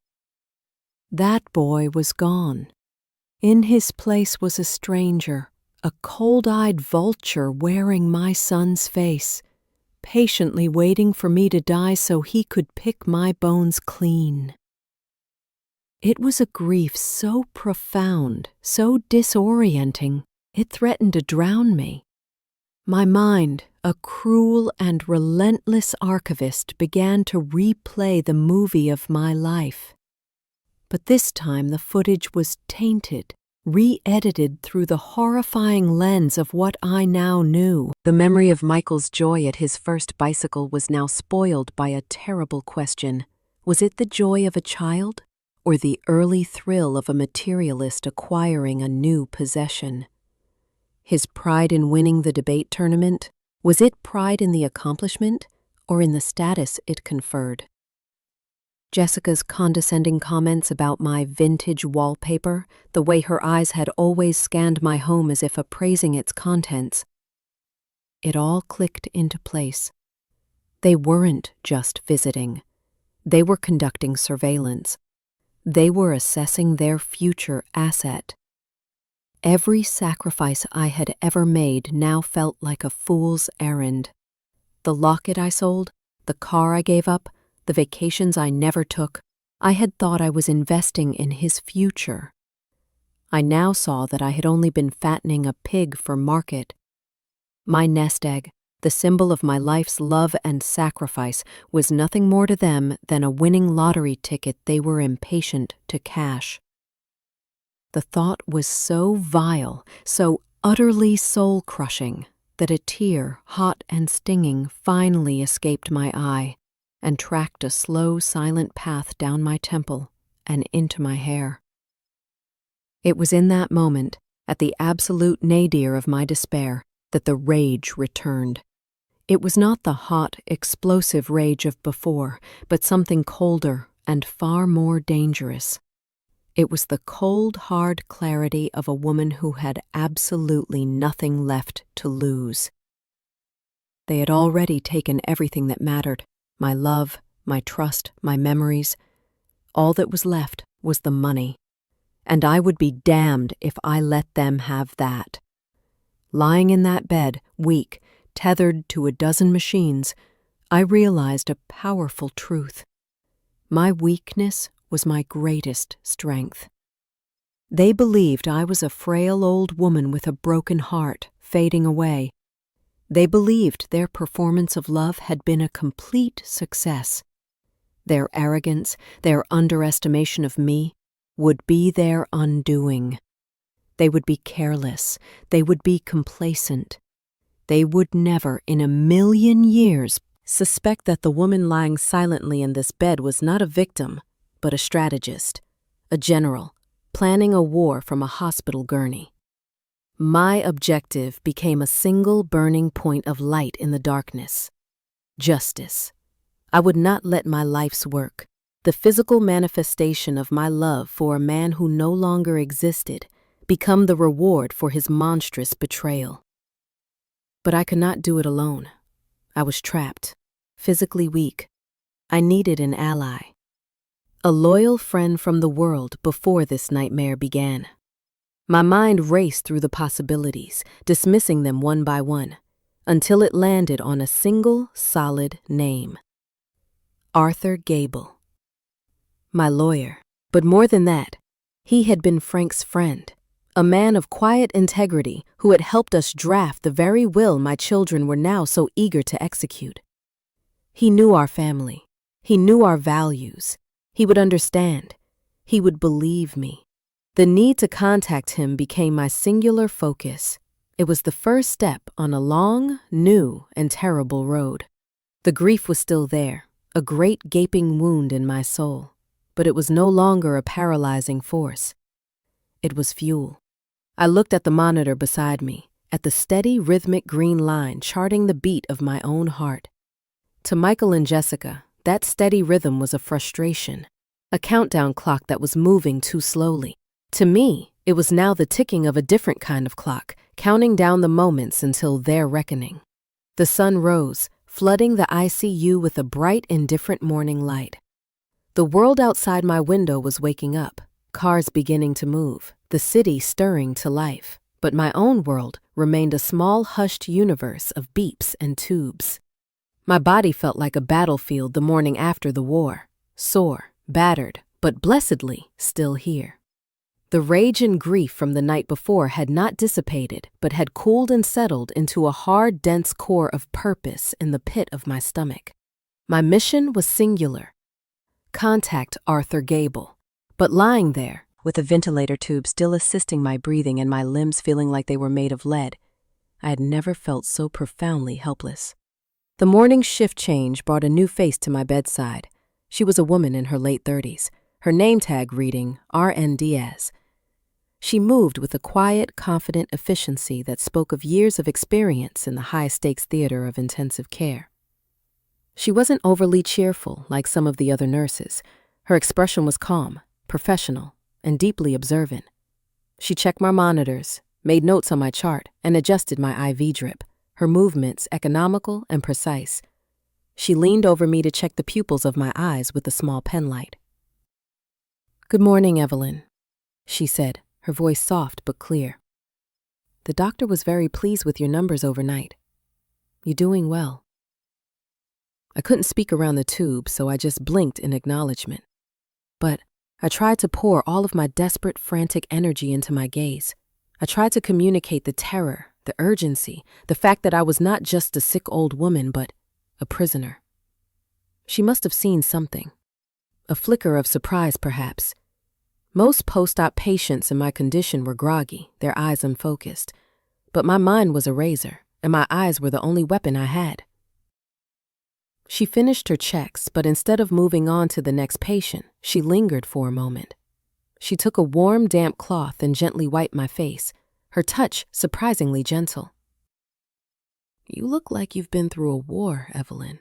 That boy was gone. In his place was a stranger, a cold-eyed vulture wearing my son's face, patiently waiting for me to die so he could pick my bones clean. It was a grief so profound, so disorienting, it threatened to drown me. My mind, a cruel and relentless archivist, began to replay the movie of my life. But this time the footage was tainted, re-edited through the horrifying lens of what I now knew. The memory of Michael's joy at his first bicycle was now spoiled by a terrible question. Was it the joy of a child, or the early thrill of a materialist acquiring a new possession? His pride in winning the debate tournament, was it pride in the accomplishment, or in the status it conferred? Jessica's condescending comments about my vintage wallpaper, the way her eyes had always scanned my home as if appraising its contents. It all clicked into place. They weren't just visiting. They were conducting surveillance. They were assessing their future asset. Every sacrifice I had ever made now felt like a fool's errand. The locket I sold, the car I gave up, the vacations I never took, I had thought I was investing in his future. I now saw that I had only been fattening a pig for market. My nest egg, the symbol of my life's love and sacrifice, was nothing more to them than a winning lottery ticket they were impatient to cash. The thought was so vile, so utterly soul-crushing, that a tear, hot and stinging, finally escaped my eye and tracked a slow, silent path down my temple and into my hair. It was in that moment, at the absolute nadir of my despair, that the rage returned. It was not the hot, explosive rage of before, but something colder and far more dangerous. It was the cold, hard clarity of a woman who had absolutely nothing left to lose. They had already taken everything that mattered, my love, my trust, my memories. All that was left was the money, and I would be damned if I let them have that. Lying in that bed, weak, tethered to a dozen machines, I realized a powerful truth. My weakness was my greatest strength. They believed I was a frail old woman with a broken heart, fading away. They believed their performance of love had been a complete success. Their arrogance, their underestimation of me, would be their undoing. They would be careless. They would be complacent. They would never in a million years suspect that the woman lying silently in this bed was not a victim, but a strategist, a general, planning a war from a hospital gurney. My objective became a single burning point of light in the darkness: justice. I would not let my life's work, the physical manifestation of my love for a man who no longer existed, become the reward for his monstrous betrayal. But I could not do it alone. I was trapped, physically weak. I needed an ally, a loyal friend from the world before this nightmare began. My mind raced through the possibilities, dismissing them one by one, until it landed on a single, solid name: Arthur Gable. My lawyer. But more than that, he had been Frank's friend, a man of quiet integrity who had helped us draft the very will my children were now so eager to execute. He knew our family. He knew our values. He would understand. He would believe me. The need to contact him became my singular focus. It was the first step on a long, new, and terrible road. The grief was still there, a great gaping wound in my soul, but it was no longer a paralyzing force. It was fuel. I looked at the monitor beside me, at the steady, rhythmic green line charting the beat of my own heart. To Michael and Jessica, that steady rhythm was a frustration, a countdown clock that was moving too slowly. To me, it was now the ticking of a different kind of clock, counting down the moments until their reckoning. The sun rose, flooding the ICU with a bright, indifferent morning light. The world outside my window was waking up, cars beginning to move, the city stirring to life. But my own world remained a small, hushed universe of beeps and tubes. My body felt like a battlefield the morning after the war, sore, battered, but blessedly still here. The rage and grief from the night before had not dissipated, but had cooled and settled into a hard, dense core of purpose in the pit of my stomach. My mission was singular: contact Arthur Gable. But lying there, with a ventilator tube still assisting my breathing and my limbs feeling like they were made of lead, I had never felt so profoundly helpless. The morning shift change brought a new face to my bedside. She was a woman in her late 30s, her name tag reading R.N. Diaz. She moved with a quiet, confident efficiency that spoke of years of experience in the high-stakes theater of intensive care. She wasn't overly cheerful like some of the other nurses. Her expression was calm, professional, and deeply observant. She checked my monitors, made notes on my chart, and adjusted my IV drip, her movements economical and precise. She leaned over me to check the pupils of my eyes with a small penlight. "Good morning, Evelyn," she said, her voice soft but clear. "The doctor was very pleased with your numbers overnight. You're doing well." I couldn't speak around the tube, so I just blinked in acknowledgement. But I tried to pour all of my desperate, frantic energy into my gaze. I tried to communicate the terror, the urgency, the fact that I was not just a sick old woman, but a prisoner. She must have seen something. A flicker of surprise, perhaps. Most post-op patients in my condition were groggy, their eyes unfocused. But my mind was a razor, and my eyes were the only weapon I had. She finished her checks, but instead of moving on to the next patient, she lingered for a moment. She took a warm, damp cloth and gently wiped my face, her touch surprisingly gentle. "You look like you've been through a war, Evelyn,"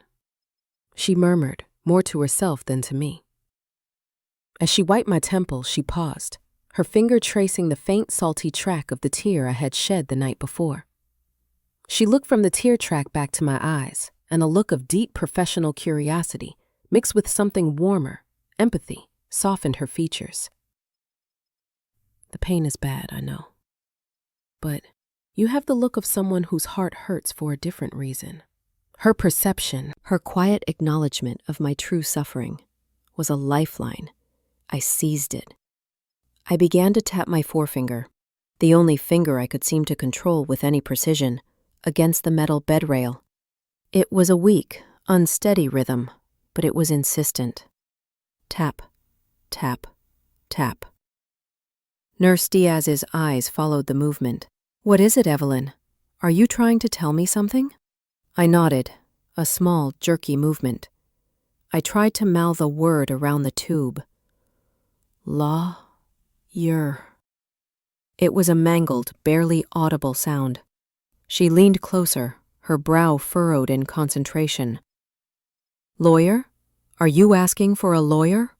she murmured, more to herself than to me. As she wiped my temple, she paused, her finger tracing the faint, salty track of the tear I had shed the night before. She looked from the tear track back to my eyes, and a look of deep professional curiosity, mixed with something warmer, empathy, softened her features. "The pain is bad, I know. But you have the look of someone whose heart hurts for a different reason." Her perception, her quiet acknowledgement of my true suffering, was a lifeline. I seized it. I began to tap my forefinger, the only finger I could seem to control with any precision, against the metal bed rail. It was a weak, unsteady rhythm, but it was insistent. Tap, tap, tap. Nurse Diaz's eyes followed the movement. "What is it, Evelyn? Are you trying to tell me something?" I nodded, a small, jerky movement. I tried to mouth a word around the tube. "Lawyer." It was a mangled, barely audible sound. She leaned closer, her brow furrowed in concentration. "Lawyer? Are you asking for a lawyer?"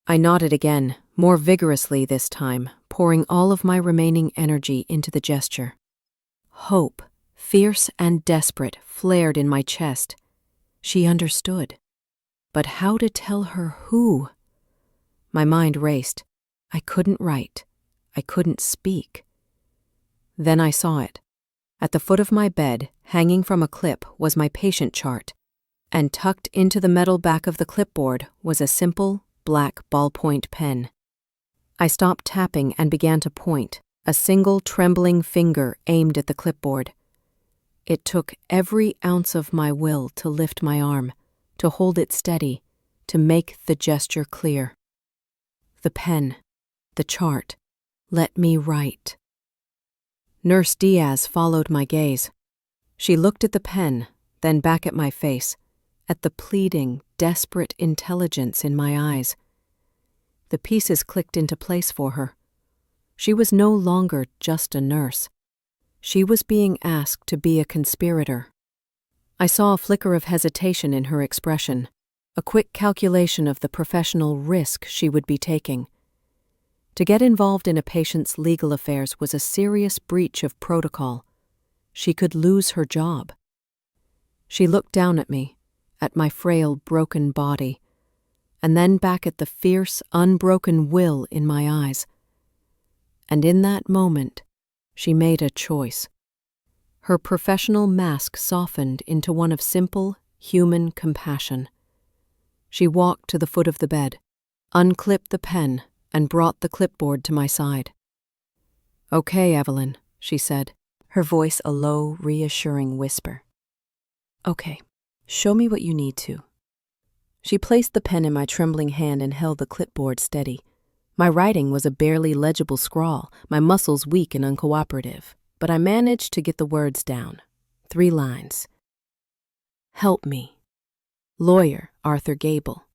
I nodded again, more vigorously this time, pouring all of my remaining energy into the gesture. Hope, fierce and desperate, flared in my chest. She understood. But how to tell her who? My mind raced. I couldn't write. I couldn't speak. Then I saw it. At the foot of my bed, hanging from a clip, was my patient chart, and tucked into the metal back of the clipboard was a simple, black ballpoint pen. I stopped tapping and began to point, a single trembling finger aimed at the clipboard. It took every ounce of my will to lift my arm, to hold it steady, to make the gesture clear. The pen, the chart, let me write. Nurse Diaz followed my gaze. She looked at the pen, then back at my face, at the pleading, desperate intelligence in my eyes. The pieces clicked into place for her. She was no longer just a nurse. She was being asked to be a conspirator. I saw a flicker of hesitation in her expression, a quick calculation of the professional risk she would be taking. To get involved in a patient's legal affairs was a serious breach of protocol. She could lose her job. She looked down at me, at my frail, broken body, and then back at the fierce, unbroken will in my eyes. And in that moment, she made a choice. Her professional mask softened into one of simple, human compassion. She walked to the foot of the bed, unclipped the pen, and brought the clipboard to my side. "Okay, Evelyn," she said, her voice a low, reassuring whisper. "Okay, show me what you need to." She placed the pen in my trembling hand and held the clipboard steady. My writing was a barely legible scrawl, my muscles weak and uncooperative, but I managed to get the words down. 3 lines. "Help me. Lawyer Arthur Gable."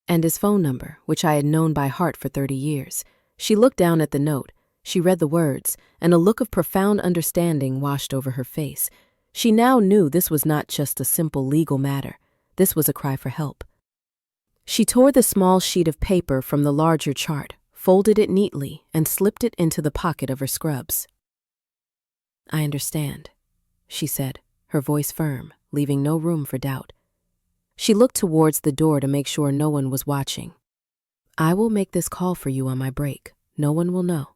And his phone number, which I had known by heart for 30 years. She looked down at the note. She read the words, and a look of profound understanding washed over her face. She now knew this was not just a simple legal matter. This was a cry for help. She tore the small sheet of paper from the larger chart, folded it neatly, and slipped it into the pocket of her scrubs. "I understand," she said, her voice firm, leaving no room for doubt. She looked towards the door to make sure no one was watching. "I will make this call for you on my break. No one will know.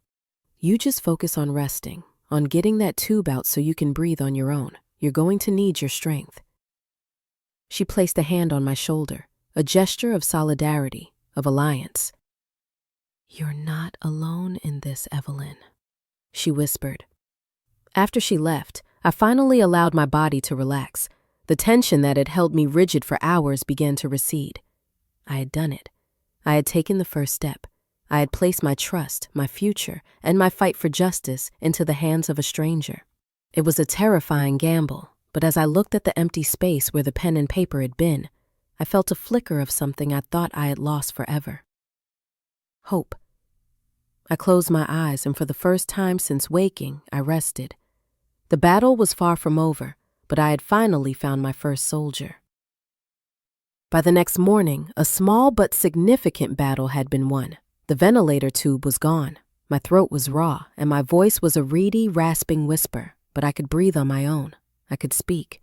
You just focus on resting, on getting that tube out so you can breathe on your own. You're going to need your strength." She placed a hand on my shoulder, a gesture of solidarity, of alliance. "You're not alone in this, Evelyn," she whispered. After she left, I finally allowed my body to relax. The tension that had held me rigid for hours began to recede. I had done it. I had taken the first step. I had placed my trust, my future, and my fight for justice into the hands of a stranger. It was a terrifying gamble, but as I looked at the empty space where the pen and paper had been, I felt a flicker of something I thought I had lost forever. Hope. I closed my eyes, and for the first time since waking, I rested. The battle was far from over, but I had finally found my first soldier. By the next morning, a small but significant battle had been won. The ventilator tube was gone. My throat was raw, and my voice was a reedy, rasping whisper, but I could breathe on my own. I could speak.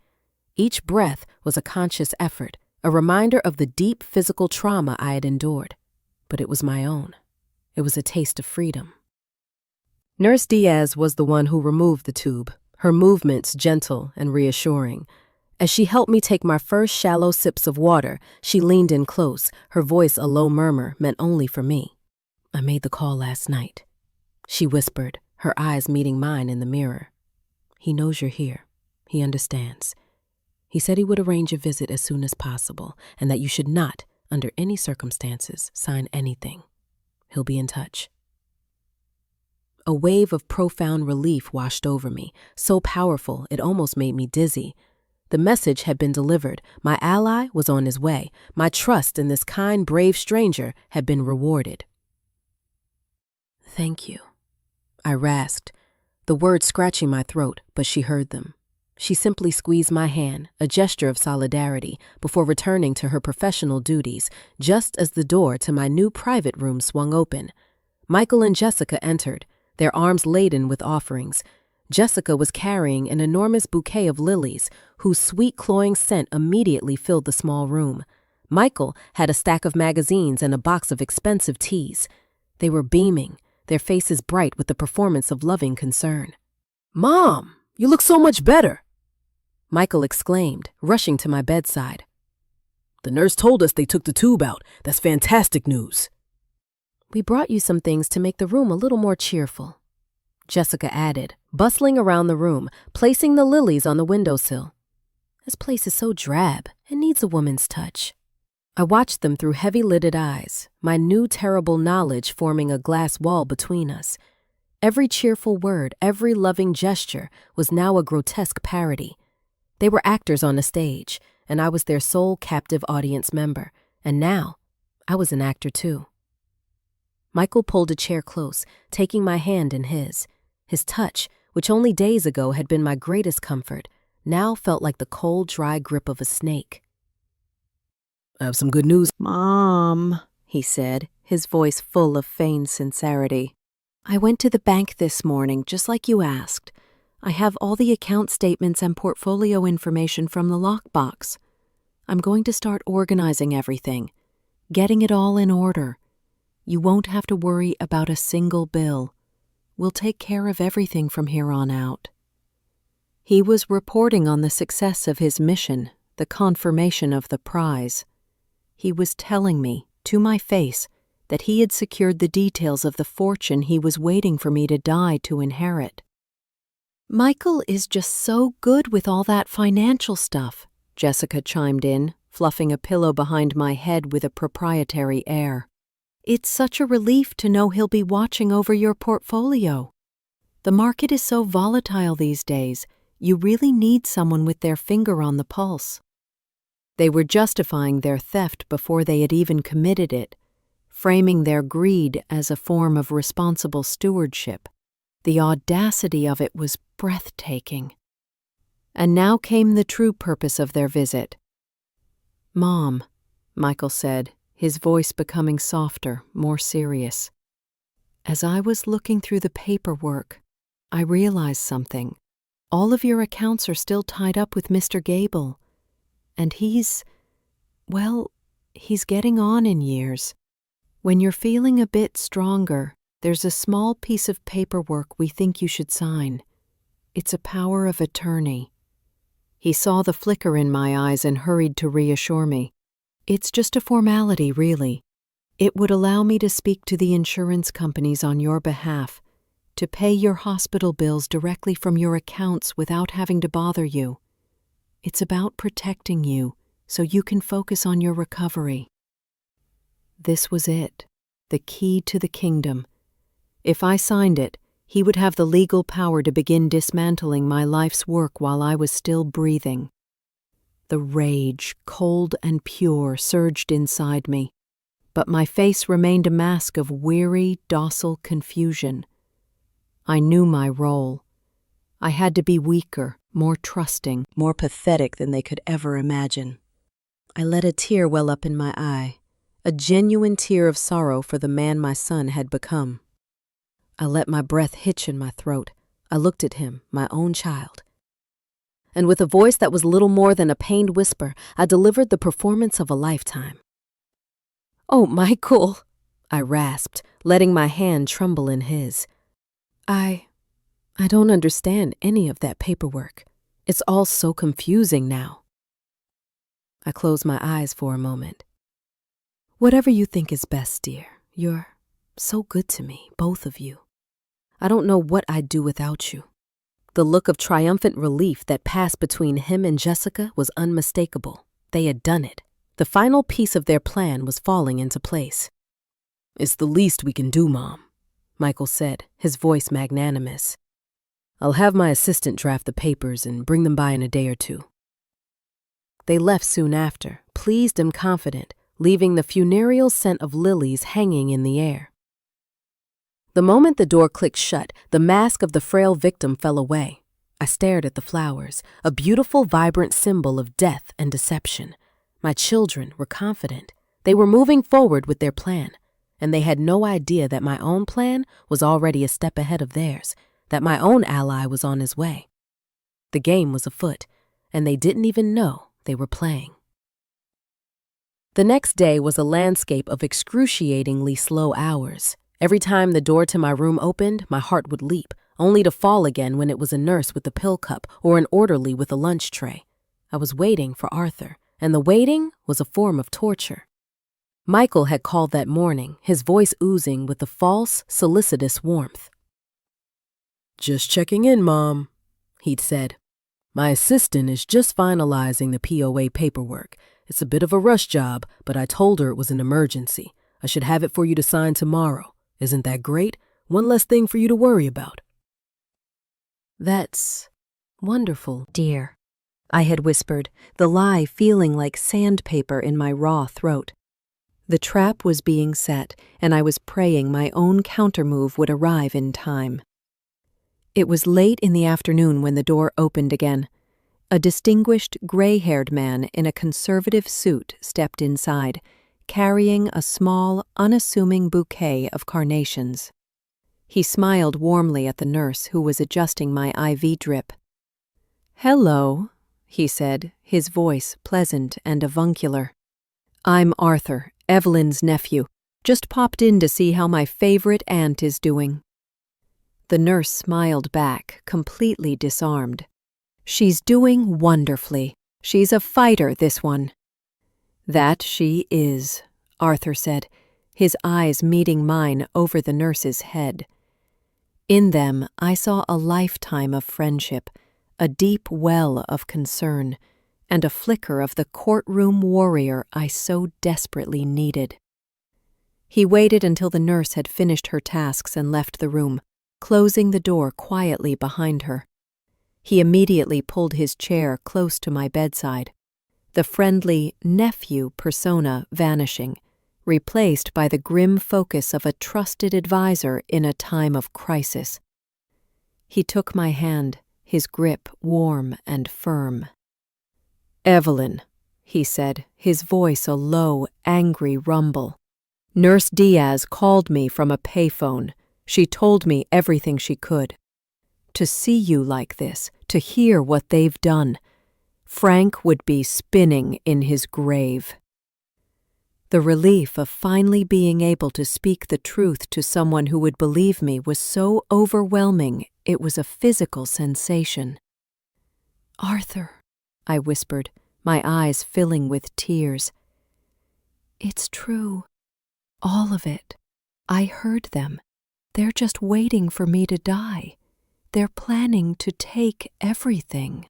Each breath was a conscious effort, a reminder of the deep physical trauma I had endured. But it was my own. It was a taste of freedom. Nurse Diaz was the one who removed the tube, her movements gentle and reassuring. As she helped me take my first shallow sips of water, she leaned in close, her voice a low murmur meant only for me. "I made the call last night," she whispered, her eyes meeting mine in the mirror. "He knows you're here. He understands. He said he would arrange a visit as soon as possible, and that you should not, under any circumstances, sign anything. He'll be in touch." A wave of profound relief washed over me, so powerful it almost made me dizzy. The message had been delivered. My ally was on his way. My trust in this kind, brave stranger had been rewarded. "Thank you," I rasped, the words scratching my throat, but she heard them. She simply squeezed my hand, a gesture of solidarity, before returning to her professional duties, just as the door to my new private room swung open. Michael and Jessica entered, their arms laden with offerings. Jessica was carrying an enormous bouquet of lilies, whose sweet, cloying scent immediately filled the small room. Michael had a stack of magazines and a box of expensive teas. They were beaming, their faces bright with the performance of loving concern. "Mom, you look so much better!" Michael exclaimed, rushing to my bedside. "The nurse told us they took the tube out. That's fantastic news." "We brought you some things to make the room a little more cheerful," Jessica added, bustling around the room, placing the lilies on the windowsill. "This place is so drab. It needs a woman's touch." I watched them through heavy-lidded eyes, my new terrible knowledge forming a glass wall between us. Every cheerful word, every loving gesture was now a grotesque parody. They were actors on a stage, and I was their sole captive audience member, and now I was an actor too. Michael pulled a chair close, taking my hand in his. His touch, which only days ago had been my greatest comfort, now felt like the cold, dry grip of a snake. "I have some good news, Mom," he said, his voice full of feigned sincerity. "I went to the bank this morning, just like you asked. I have all the account statements and portfolio information from the lockbox. I'm going to start organizing everything, getting it all in order. You won't have to worry about a single bill. We'll take care of everything from here on out." He was reporting on the success of his mission, the confirmation of the prize. He was telling me, to my face, that he had secured the details of the fortune he was waiting for me to die to inherit. "Michael is just so good with all that financial stuff," Jessica chimed in, fluffing a pillow behind my head with a proprietary air. "It's such a relief to know he'll be watching over your portfolio. The market is so volatile these days, you really need someone with their finger on the pulse." They were justifying their theft before they had even committed it, framing their greed as a form of responsible stewardship. The audacity of it was breathtaking. And now came the true purpose of their visit. "Mom," Michael said, his voice becoming softer, more serious. "As I was looking through the paperwork, I realized something. All of your accounts are still tied up with Mr. Gable, and he's getting on in years. When you're feeling a bit stronger, there's a small piece of paperwork we think you should sign. It's a power of attorney." He saw the flicker in my eyes and hurried to reassure me. "It's just a formality, really. It would allow me to speak to the insurance companies on your behalf, to pay your hospital bills directly from your accounts without having to bother you. It's about protecting you so you can focus on your recovery." This was it, the key to the kingdom. If I signed it, he would have the legal power to begin dismantling my life's work while I was still breathing. The rage, cold and pure, surged inside me, but my face remained a mask of weary, docile confusion. I knew my role. I had to be weaker, more trusting, more pathetic than they could ever imagine. I let a tear well up in my eye, a genuine tear of sorrow for the man my son had become. I let my breath hitch in my throat. I looked at him, my own child. And with a voice that was little more than a pained whisper, I delivered the performance of a lifetime. "Oh, Michael," I rasped, letting my hand tremble in his. I don't understand any of that paperwork. It's all so confusing now." I closed my eyes for a moment. "Whatever you think is best, dear. You're so good to me, both of you. I don't know what I'd do without you." The look of triumphant relief that passed between him and Jessica was unmistakable. They had done it. The final piece of their plan was falling into place. "It's the least we can do, Mom," Michael said, his voice magnanimous. "I'll have my assistant draft the papers and bring them by in a day or two." They left soon after, pleased and confident, leaving the funereal scent of lilies hanging in the air. The moment the door clicked shut, the mask of the frail victim fell away. I stared at the flowers, a beautiful, vibrant symbol of death and deception. My children were confident. They were moving forward with their plan, and they had no idea that my own plan was already a step ahead of theirs, that my own ally was on his way. The game was afoot, and they didn't even know they were playing. The next day was a landscape of excruciatingly slow hours. Every time the door to my room opened, my heart would leap, only to fall again when it was a nurse with a pill cup or an orderly with a lunch tray. I was waiting for Arthur, and the waiting was a form of torture. Michael had called that morning, his voice oozing with a false, solicitous warmth. "Just checking in, Mom," he'd said. "My assistant is just finalizing the POA paperwork. It's a bit of a rush job, but I told her it was an emergency. I should have it for you to sign tomorrow. Isn't that great? One less thing for you to worry about." "That's wonderful, dear," I had whispered, the lie feeling like sandpaper in my raw throat. The trap was being set, and I was praying my own countermove would arrive in time. It was late in the afternoon when the door opened again. A distinguished, gray-haired man in a conservative suit stepped inside, carrying a small, unassuming bouquet of carnations. He smiled warmly at the nurse who was adjusting my IV drip. "Hello," he said, his voice pleasant and avuncular. "I'm Arthur, Evelyn's nephew. Just popped in to see how my favorite aunt is doing." The nurse smiled back, completely disarmed. "She's doing wonderfully. She's a fighter, this one." "That she is," Arthur said, his eyes meeting mine over the nurse's head. In them, I saw a lifetime of friendship, a deep well of concern, and a flicker of the courtroom warrior I so desperately needed. He waited until the nurse had finished her tasks and left the room, closing the door quietly behind her. He immediately pulled his chair close to my bedside, the friendly nephew persona vanishing, replaced by the grim focus of a trusted advisor in a time of crisis. He took my hand, his grip warm and firm. "Evelyn," he said, his voice a low, angry rumble. "Nurse Diaz called me from a payphone. She told me everything she could. To see you like this, to hear what they've done, Frank would be spinning in his grave." The relief of finally being able to speak the truth to someone who would believe me was so overwhelming it was a physical sensation. "Arthur," I whispered, my eyes filling with tears. "It's true. All of it. I heard them. They're just waiting for me to die. They're planning to take everything."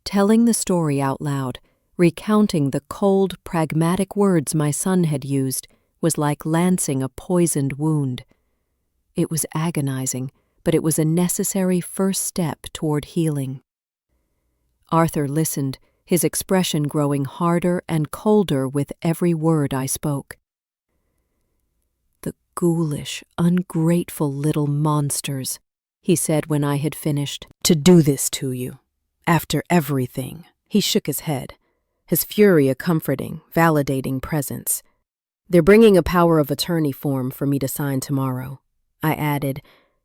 Telling the story out loud, recounting the cold, pragmatic words my son had used, was like lancing a poisoned wound. It was agonizing, but it was a necessary first step toward healing. Arthur listened, his expression growing harder and colder with every word I spoke. "The ghoulish, ungrateful little monsters," he said when I had finished. "To do this to you. After everything." He shook his head, his fury a comforting, validating presence. "They're bringing a power of attorney form for me to sign tomorrow," I added,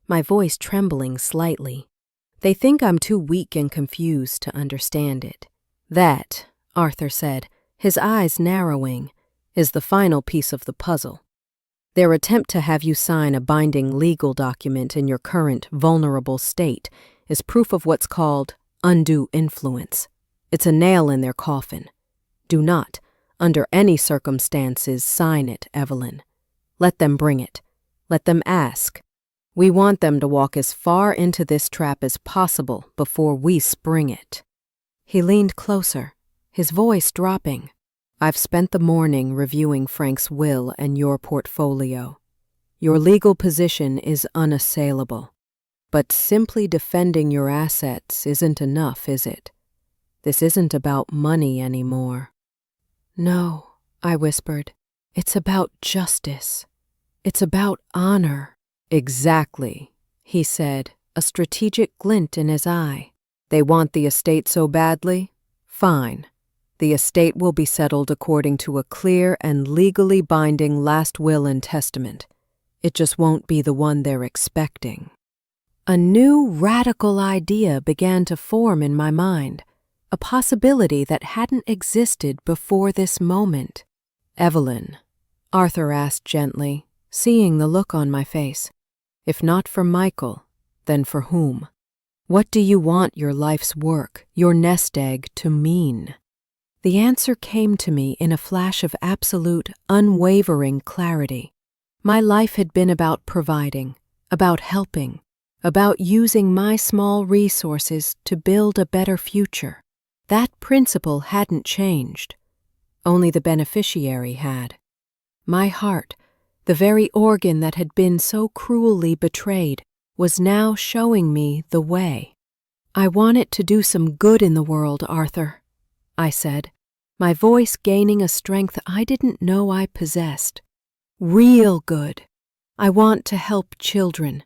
my voice trembling slightly. "They think I'm too weak and confused to understand it. That," Arthur said, his eyes narrowing, "is the final piece of the puzzle. Their attempt to have you sign a binding legal document in your current vulnerable state is proof of what's called undue influence. It's a nail in their coffin. Do not, under any circumstances, sign it, Evelyn. Let them bring it. Let them ask. We want them to walk as far into this trap as possible before we spring it." He leaned closer, his voice dropping. "I've spent the morning reviewing Frank's will and your portfolio. Your legal position is unassailable. But simply defending your assets isn't enough, is it? This isn't about money anymore." "No," I whispered. "It's about justice. It's about honor." "Exactly," he said, a strategic glint in his eye. "They want the estate so badly? Fine. The estate will be settled according to a clear and legally binding last will and testament. It just won't be the one they're expecting." A new radical idea began to form in my mind, a possibility that hadn't existed before this moment. "Evelyn," Arthur asked gently, seeing the look on my face, "if not for Michael, then for whom? What do you want your life's work, your nest egg, to mean?" The answer came to me in a flash of absolute, unwavering clarity. My life had been about providing, about helping, about using my small resources to build a better future. That principle hadn't changed. Only the beneficiary had. My heart, the very organ that had been so cruelly betrayed, was now showing me the way. "I want it to do some good in the world, Arthur," I said, my voice gaining a strength I didn't know I possessed. "Real good. I want to help children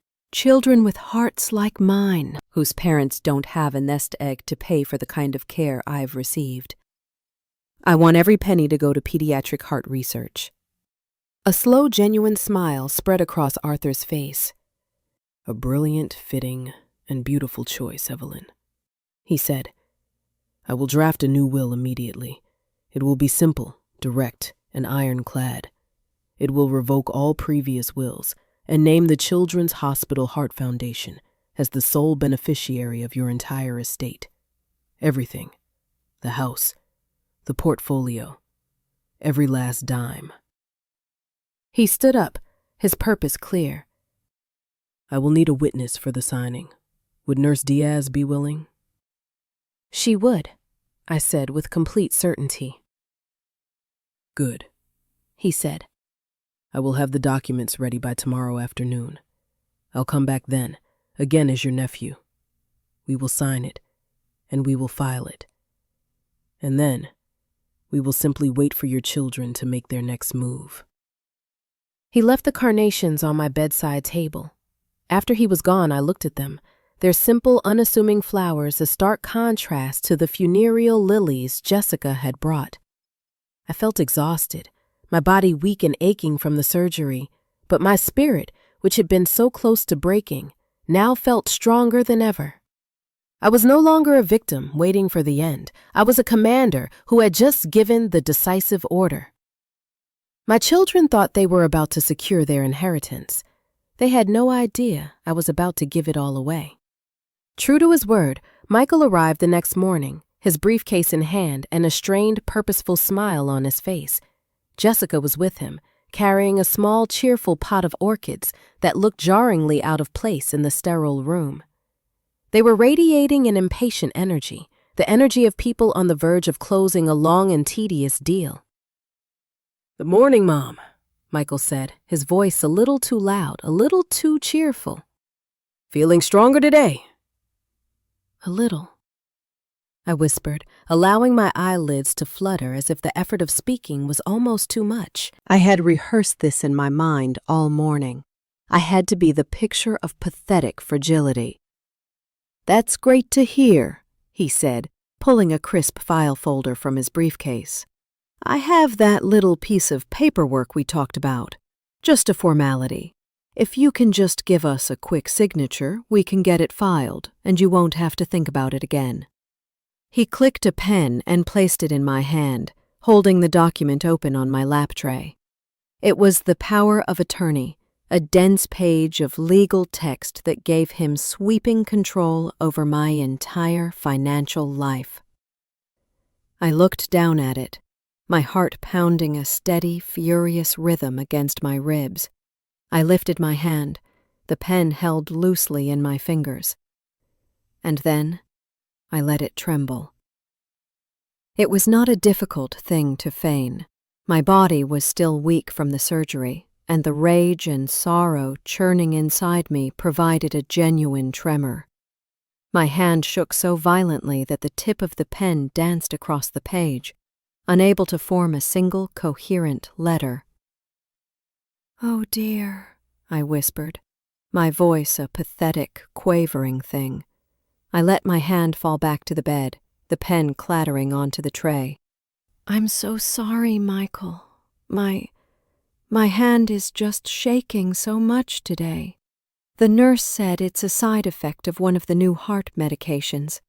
with hearts like mine, whose parents don't have a nest egg to pay for the kind of care I've received. I want every penny to go to pediatric heart research." A slow, genuine smile spread across Arthur's face. "A brilliant, fitting, and beautiful choice, Evelyn," he said. "I will draft a new will immediately. It will be simple, direct, and ironclad. It will revoke all previous wills and name the Children's Hospital Heart Foundation as the sole beneficiary of your entire estate. Everything, the house, the portfolio, every last dime." He stood up, his purpose clear. I will need a witness for the signing. Would Nurse Diaz be willing? She would, I said with complete certainty. Good, he said. I will have the documents ready by tomorrow afternoon. I'll come back then, again as your nephew. We will sign it, and we will file it. And then, we will simply wait for your children to make their next move. He left the carnations on my bedside table. After he was gone, I looked at them, their simple, unassuming flowers a stark contrast to the funereal lilies Jessica had brought. I felt exhausted, my body weak and aching from the surgery, but my spirit, which had been so close to breaking, now felt stronger than ever. I was no longer a victim waiting for the end. I was a commander who had just given the decisive order. My children thought they were about to secure their inheritance. They had no idea I was about to give it all away. True to his word, Michael arrived the next morning, his briefcase in hand and a strained, purposeful smile on his face. Jessica was with him, carrying a small, cheerful pot of orchids that looked jarringly out of place in the sterile room. They were radiating an impatient energy, the energy of people on the verge of closing a long and tedious deal. "Good morning, Mom," Michael said, his voice a little too loud, a little too cheerful. "Feeling stronger today?" "A little," I whispered, allowing my eyelids to flutter as if the effort of speaking was almost too much. I had rehearsed this in my mind all morning. I had to be the picture of pathetic fragility. "That's great to hear," he said, pulling a crisp file folder from his briefcase. "I have that little piece of paperwork we talked about. Just a formality. If you can just give us a quick signature, we can get it filed, and you won't have to think about it again." He clicked a pen and placed it in my hand, holding the document open on my lap tray. It was the power of attorney, a dense page of legal text that gave him sweeping control over my entire financial life. I looked down at it, my heart pounding a steady, furious rhythm against my ribs. I lifted my hand, the pen held loosely in my fingers. And then I let it tremble. It was not a difficult thing to feign. My body was still weak from the surgery, and the rage and sorrow churning inside me provided a genuine tremor. My hand shook so violently that the tip of the pen danced across the page, unable to form a single coherent letter. "Oh dear," I whispered, my voice a pathetic, quavering thing. I let my hand fall back to the bed, the pen clattering onto the tray. "I'm so sorry, Michael. My hand is just shaking so much today. The nurse said it's a side effect of one of the new heart medications."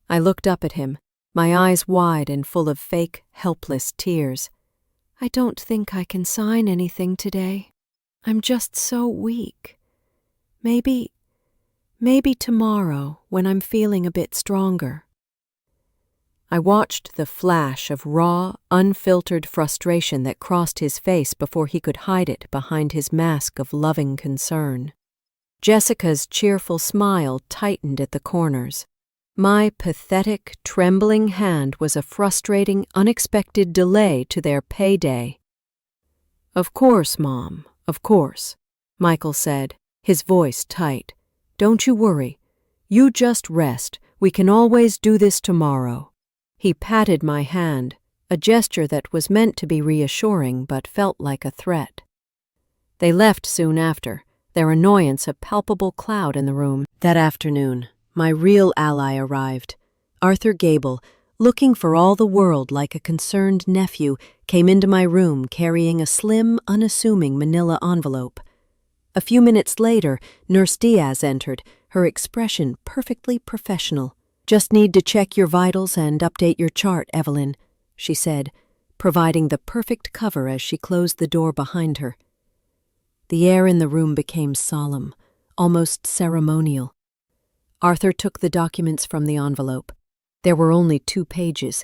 I looked up at him, my eyes wide and full of fake, helpless tears. "I don't think I can sign anything today. I'm just so weak. Maybe tomorrow, when I'm feeling a bit stronger." I watched the flash of raw, unfiltered frustration that crossed his face before he could hide it behind his mask of loving concern. Jessica's cheerful smile tightened at the corners. My pathetic, trembling hand was a frustrating, unexpected delay to their payday. "Of course, Mom, of course," Michael said, his voice tight. "Don't you worry. You just rest. We can always do this tomorrow." He patted my hand, a gesture that was meant to be reassuring but felt like a threat. They left soon after, their annoyance a palpable cloud in the room. That afternoon, my real ally arrived. Arthur Gable, looking for all the world like a concerned nephew, came into my room carrying a slim, unassuming manila envelope. A few minutes later, Nurse Diaz entered, her expression perfectly professional. "Just need to check your vitals and update your chart, Evelyn," she said, providing the perfect cover as she closed the door behind her. The air in the room became solemn, almost ceremonial. Arthur took the documents from the envelope. There were only 2 pages.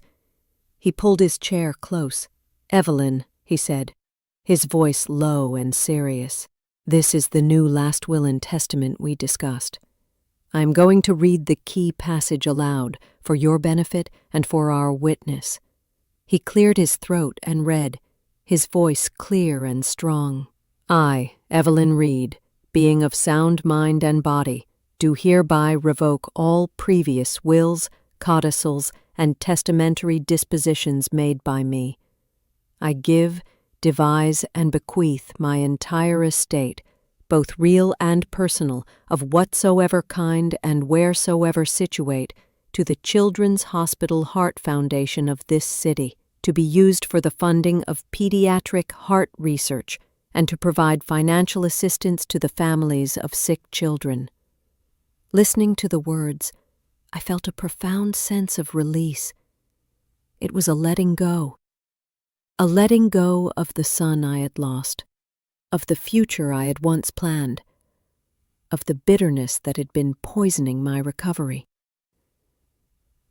He pulled his chair close. "Evelyn," he said, his voice low and serious. "This is the new last will and testament we discussed. I am going to read the key passage aloud for your benefit and for our witness." He cleared his throat and read, his voice clear and strong. "I, Evelyn Reed, being of sound mind and body, do hereby revoke all previous wills, codicils, and testamentary dispositions made by me. I give, devise, and bequeath my entire estate, both real and personal, of whatsoever kind and wheresoever situate, to the Children's Hospital Heart Foundation of this city, to be used for the funding of pediatric heart research and to provide financial assistance to the families of sick children." Listening to the words, I felt a profound sense of release. It was a letting go of the son I had lost, of the future I had once planned, of the bitterness that had been poisoning my recovery.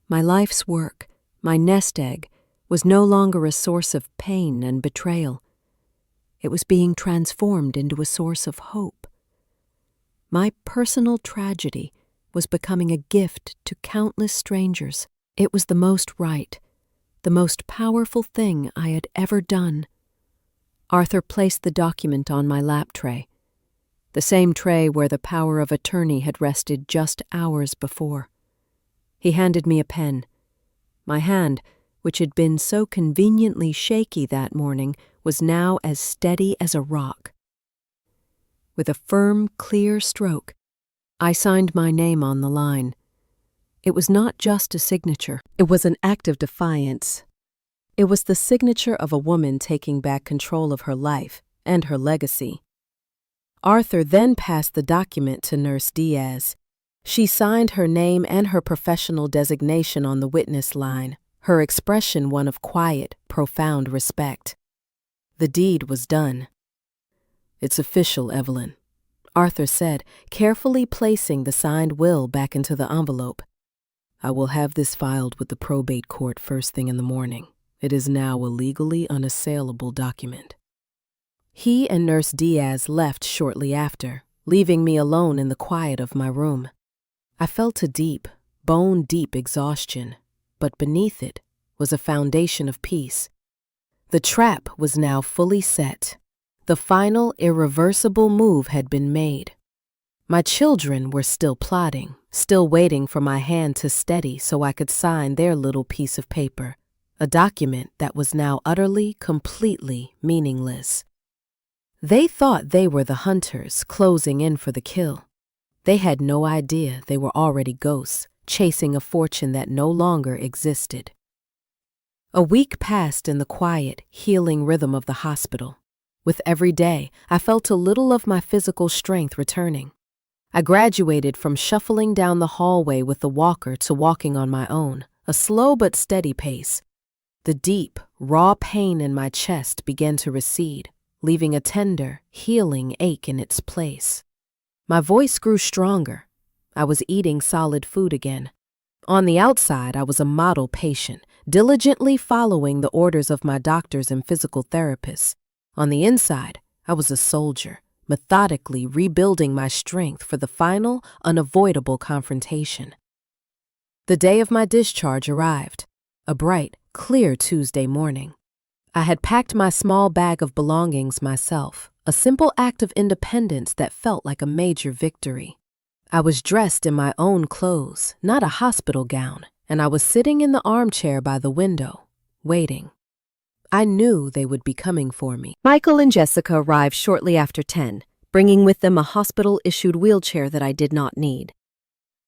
My life's work, my nest egg, was no longer a source of pain and betrayal. It was being transformed into a source of hope. My personal tragedy was becoming a gift to countless strangers. It was the most right, the most powerful thing I had ever done. Arthur placed the document on my lap tray, the same tray where the power of attorney had rested just hours before. He handed me a pen. My hand, which had been so conveniently shaky that morning, was now as steady as a rock. With a firm, clear stroke, I signed my name on the line. It was not just a signature. It was an act of defiance. It was the signature of a woman taking back control of her life and her legacy. Arthur then passed the document to Nurse Diaz. She signed her name and her professional designation on the witness line, her expression one of quiet, profound respect. The deed was done. "It's official, Evelyn," Arthur said, carefully placing the signed will back into the envelope. "I will have this filed with the probate court first thing in the morning. It is now a legally unassailable document." He and Nurse Diaz left shortly after, leaving me alone in the quiet of my room. I felt a deep, bone-deep exhaustion, but beneath it was a foundation of peace. The trap was now fully set. The final, irreversible move had been made. My children were still plotting, still waiting for my hand to steady so I could sign their little piece of paper, a document that was now utterly, completely meaningless. They thought they were the hunters closing in for the kill. They had no idea they were already ghosts, chasing a fortune that no longer existed. A week passed in the quiet, healing rhythm of the hospital. With every day, I felt a little of my physical strength returning. I graduated from shuffling down the hallway with the walker to walking on my own, a slow but steady pace. The deep, raw pain in my chest began to recede, leaving a tender, healing ache in its place. My voice grew stronger. I was eating solid food again. On the outside, I was a model patient, diligently following the orders of my doctors and physical therapists. On the inside, I was a soldier, methodically rebuilding my strength for the final, unavoidable confrontation. The day of my discharge arrived, a bright, clear Tuesday morning. I had packed my small bag of belongings myself, a simple act of independence that felt like a major victory. I was dressed in my own clothes, not a hospital gown, and I was sitting in the armchair by the window, waiting. I knew they would be coming for me. Michael and Jessica arrived shortly after 10, bringing with them a hospital-issued wheelchair that I did not need.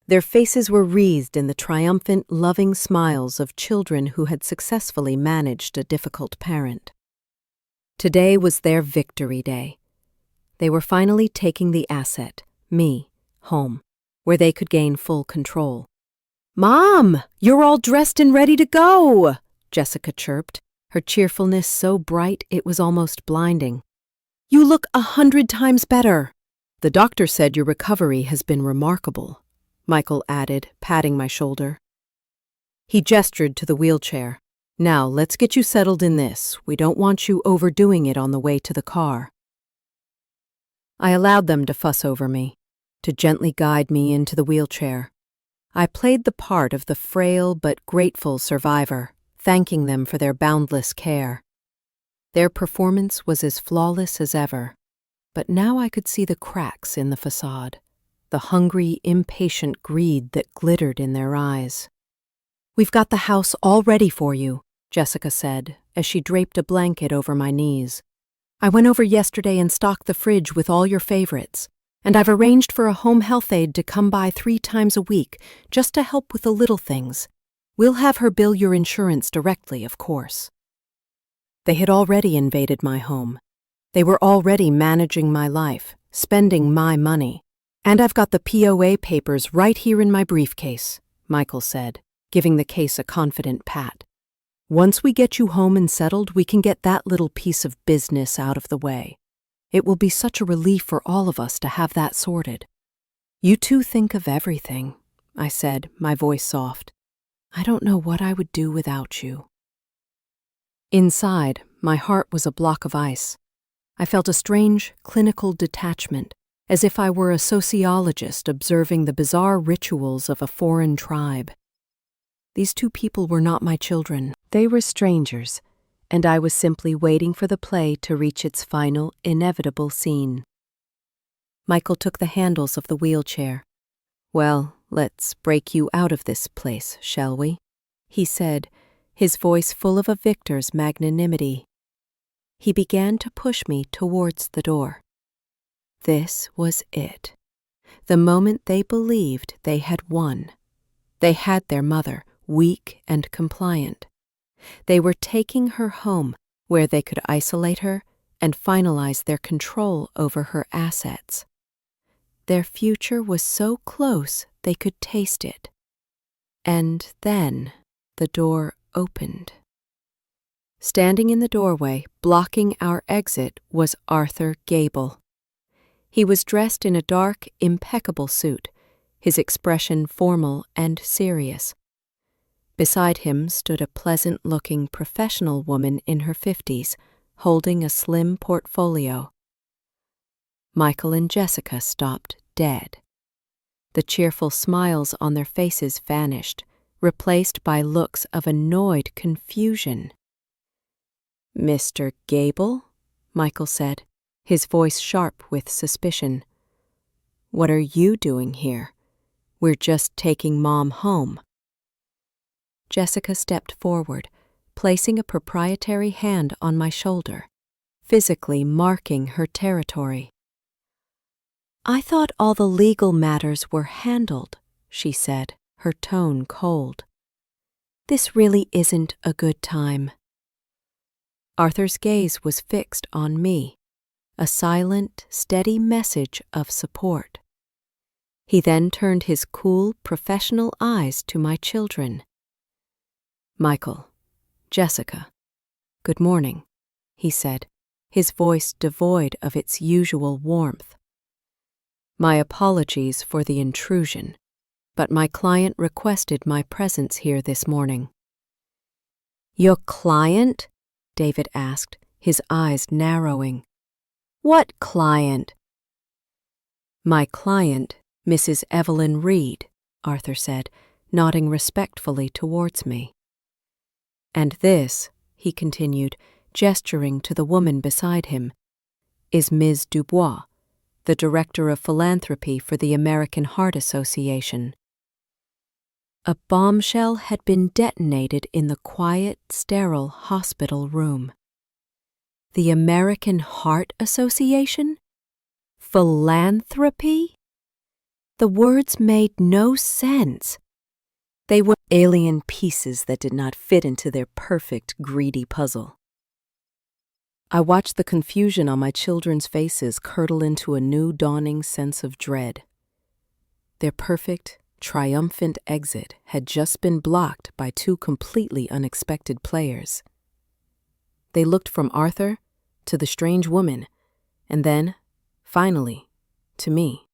Their faces were wreathed in the triumphant, loving smiles of children who had successfully managed a difficult parent. Today was their victory day. They were finally taking the asset, me, home, where they could gain full control. "Mom, you're all dressed and ready to go," Jessica chirped, her cheerfulness so bright it was almost blinding. "You look 100 times better." "The doctor said your recovery has been remarkable," Michael added, patting my shoulder. He gestured to the wheelchair. Now, let's get you settled in this. We don't want you overdoing it on the way to the car. I allowed them to fuss over me, to gently guide me into the wheelchair. I played the part of the frail but grateful survivor, thanking them for their boundless care. Their performance was as flawless as ever, but now I could see the cracks in the facade, the hungry, impatient greed that glittered in their eyes. "We've got the house all ready for you," Jessica said, as she draped a blanket over my knees. "I went over yesterday and stocked the fridge with all your favorites, and I've arranged for a home health aide to come by 3 times a week just to help with the little things. We'll have her bill your insurance directly, of course." They had already invaded my home. They were already managing my life, spending my money. "And I've got the POA papers right here in my briefcase," Michael said, giving the case a confident pat. "Once we get you home and settled, we can get that little piece of business out of the way. It will be such a relief for all of us to have that sorted." "You two think of everything," I said, my voice soft. "I don't know what I would do without you." Inside, my heart was a block of ice. I felt a strange, clinical detachment, as if I were a sociologist observing the bizarre rituals of a foreign tribe. These 2 people were not my children. They were strangers, and I was simply waiting for the play to reach its final, inevitable scene. Michael took the handles of the wheelchair. "Well, let's break you out of this place, shall we?" he said, his voice full of a victor's magnanimity. He began to push me towards the door. This was it. The moment they believed they had won. They had their mother, weak and compliant. They were taking her home, where they could isolate her and finalize their control over her assets. Their future was so close they could taste it. And then the door opened. Standing in the doorway, blocking our exit, was Arthur Gable. He was dressed in a dark, impeccable suit, his expression formal and serious. Beside him stood a pleasant-looking professional woman in her 50s, holding a slim portfolio. Michael and Jessica stopped dead. The cheerful smiles on their faces vanished, replaced by looks of annoyed confusion. "Mr. Gable?" Michael said, his voice sharp with suspicion. "What are you doing here? We're just taking Mom home." Jessica stepped forward, placing a proprietary hand on my shoulder, physically marking her territory. "I thought all the legal matters were handled," she said, her tone cold. "This really isn't a good time." Arthur's gaze was fixed on me, a silent, steady message of support. He then turned his cool, professional eyes to my children. "Michael, Jessica, good morning," he said, his voice devoid of its usual warmth. "My apologies for the intrusion, but my client requested my presence here this morning." "Your client?" David asked, his eyes narrowing. "What client?" "My client, Mrs. Evelyn Reed," Arthur said, nodding respectfully towards me. "And this," he continued, gesturing to the woman beside him, "is Ms. Dubois, the Director of Philanthropy for the American Heart Association." A bombshell had been detonated in the quiet, sterile hospital room. The American Heart Association? Philanthropy? The words made no sense. They were alien pieces that did not fit into their perfect, greedy puzzle. I watched the confusion on my children's faces curdle into a new dawning sense of dread. Their perfect, triumphant exit had just been blocked by 2 completely unexpected players. They looked from Arthur to the strange woman, and then, finally, to me.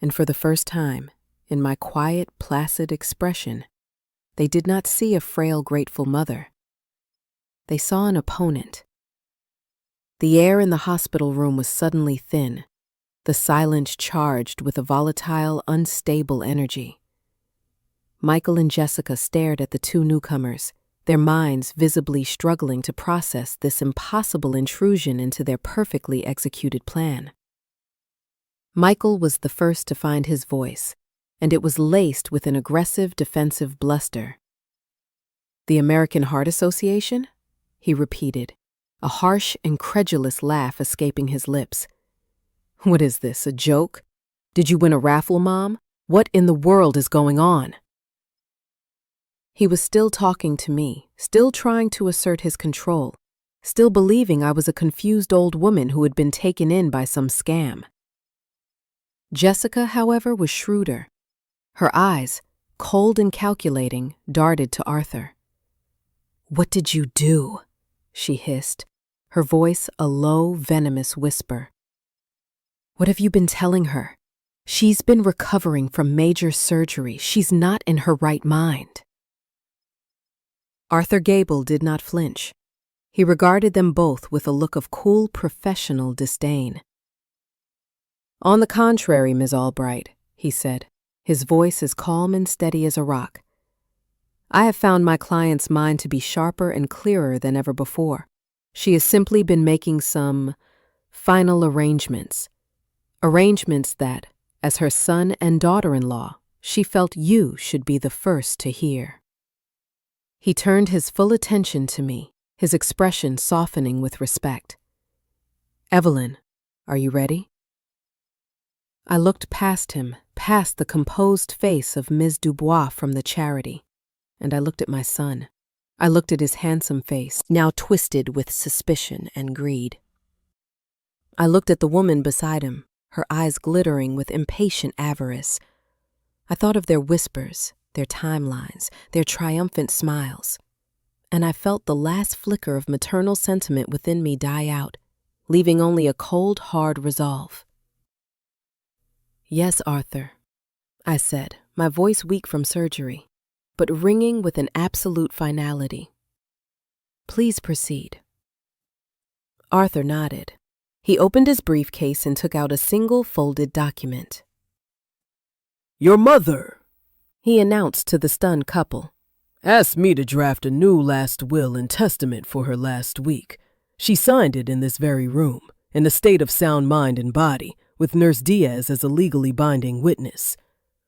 And for the first time, in my quiet, placid expression, They did not see a frail, grateful mother. They saw an opponent. The air in the hospital room was suddenly thin, the silence charged with a volatile, unstable energy. Michael and Jessica stared at the two newcomers, their minds visibly struggling to process this impossible intrusion into their perfectly executed plan. Michael was the first to find his voice, and it was laced with an aggressive, defensive bluster. "The American Heart Association?" he repeated, a harsh, incredulous laugh escaping his lips. "What is this, a joke? Did you win a raffle, Mom? What in the world is going on?" He was still talking to me, still trying to assert his control, still believing I was a confused old woman who had been taken in by some scam. Jessica, however, was shrewder. Her eyes, cold and calculating, darted to Arthur. "What did you do?" she hissed, her voice a low, venomous whisper. "What have you been telling her? She's been recovering from major surgery. She's not in her right mind." Arthur Gable did not flinch. He regarded them both with a look of cool, professional disdain. "On the contrary, Ms. Albright," he said, his voice as calm and steady as a rock, "I have found my client's mind to be sharper and clearer than ever before. She has simply been making some final arrangements. Arrangements that, as her son and daughter-in-law, she felt you should be the first to hear." He turned his full attention to me, his expression softening with respect. "Evelyn, are you ready?" I looked past him, past the composed face of Ms. Dubois from the charity, and I looked at my son. I looked at his handsome face, now twisted with suspicion and greed. I looked at the woman beside him, her eyes glittering with impatient avarice. I thought of their whispers, their timelines, their triumphant smiles, and I felt the last flicker of maternal sentiment within me die out, leaving only a cold, hard resolve. "Yes, Arthur," I said, my voice weak from surgery, but ringing with an absolute finality. "Please proceed." Arthur nodded. He opened his briefcase and took out a single folded document. "Your mother," he announced to the stunned couple, "asked me to draft a new last will and testament for her last week. She signed it in this very room, in a state of sound mind and body, with Nurse Diaz as a legally binding witness.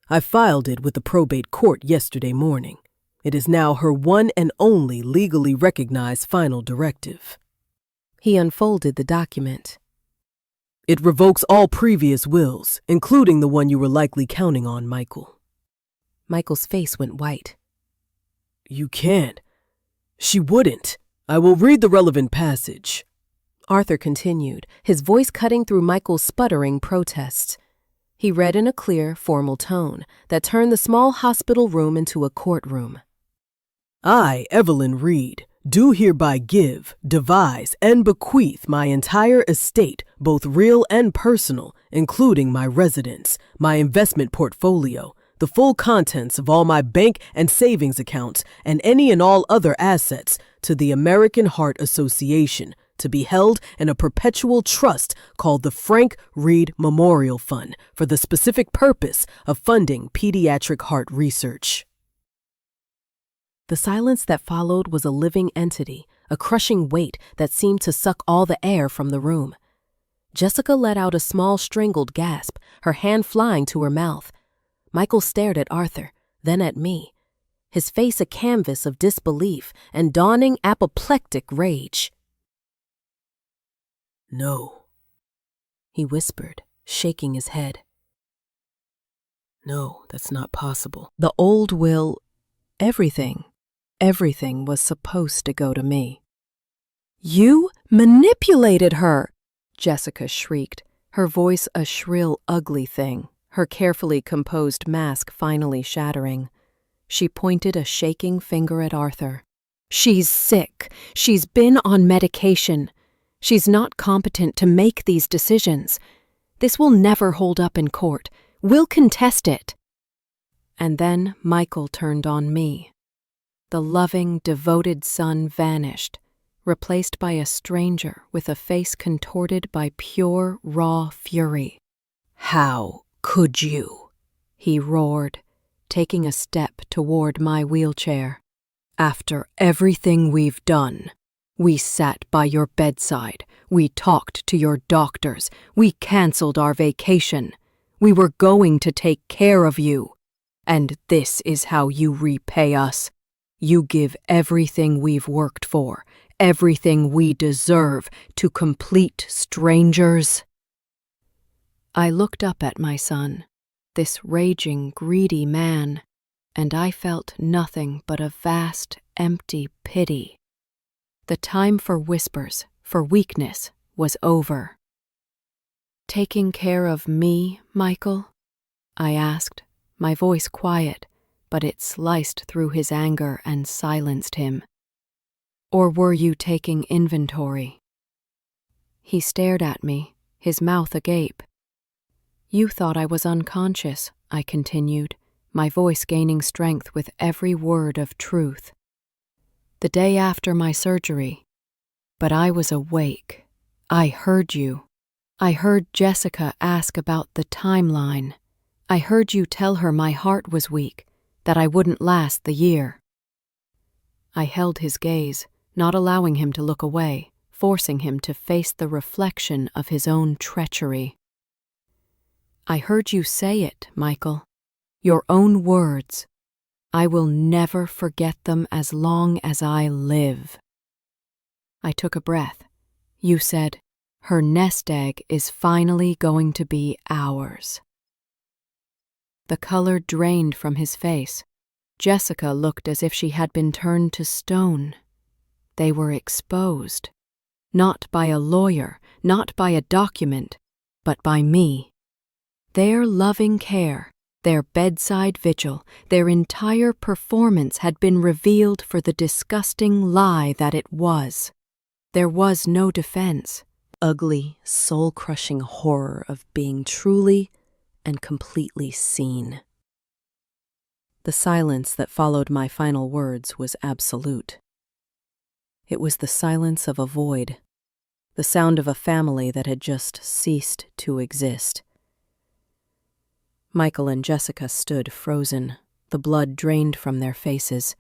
I filed it with the probate court yesterday morning. It is now her one and only legally recognized final directive." He unfolded the document. "It revokes all previous wills, including the one you were likely counting on, Michael." Michael's face went white. "You can't. She wouldn't. I will read the relevant passage." Arthur continued, his voice cutting through Michael's sputtering protests. He read in a clear, formal tone that turned the small hospital room into a courtroom. "I, Evelyn Reed, do hereby give, devise, and bequeath my entire estate, both real and personal, including my residence, my investment portfolio, the full contents of all my bank and savings accounts, and any and all other assets, to the American Heart Association, to be held in a perpetual trust called the Frank Reed Memorial Fund for the specific purpose of funding pediatric heart research." The silence that followed was a living entity, a crushing weight that seemed to suck all the air from the room. Jessica let out a small strangled gasp, her hand flying to her mouth. Michael stared at Arthur, then at me, his face a canvas of disbelief and dawning apoplectic rage. "No," he whispered, shaking his head. "No, that's not possible." The old will, everything was supposed to go to me. "You manipulated her!" Jessica shrieked, her voice a shrill, ugly thing, her carefully composed mask finally shattering. She pointed a shaking finger at Arthur. "She's sick. She's been on medication. She's not competent to make these decisions. This will never hold up in court. We'll contest it." And then Michael turned on me. the loving, devoted son vanished, replaced by a stranger with a face contorted by pure, raw fury. How could you? He roared, taking a step toward my wheelchair. After everything we've done, we sat by your bedside, we talked to your doctors, we canceled our vacation. We were going to take care of you. And this is how you repay us. You give everything we've worked for, everything we deserve, to complete strangers. I looked up at my son, this raging, greedy man, and I felt nothing but a vast, empty pity. The time for whispers, for weakness, was over. "Taking care of me, Michael?" I asked, my voice quiet, but it sliced through his anger and silenced him. "Or were you taking inventory?" He stared at me, his mouth agape. "You thought I was unconscious," I continued, my voice gaining strength with every word of truth. "The day after my surgery. But I was awake. I heard you. I heard Jessica ask about the timeline. I heard you tell her my heart was weak, that I wouldn't last the year." I held his gaze, not allowing him to look away, forcing him to face the reflection of his own treachery. "I heard you say it, Michael. Your own words. I will never forget them as long as I live." I took a breath. "You said, 'Her nest egg is finally going to be ours.'" The color drained from his face. Jessica looked as if she had been turned to stone. They were exposed. Not by a lawyer, not by a document, but by me. Their loving care, their bedside vigil, their entire performance had been revealed for the disgusting lie that it was. There was no defense. Ugly, soul-crushing horror of being truly and completely seen. The silence that followed my final words was absolute. It was the silence of a void, the sound of a family that had just ceased to exist. Michael and Jessica stood frozen, the blood drained from their faces,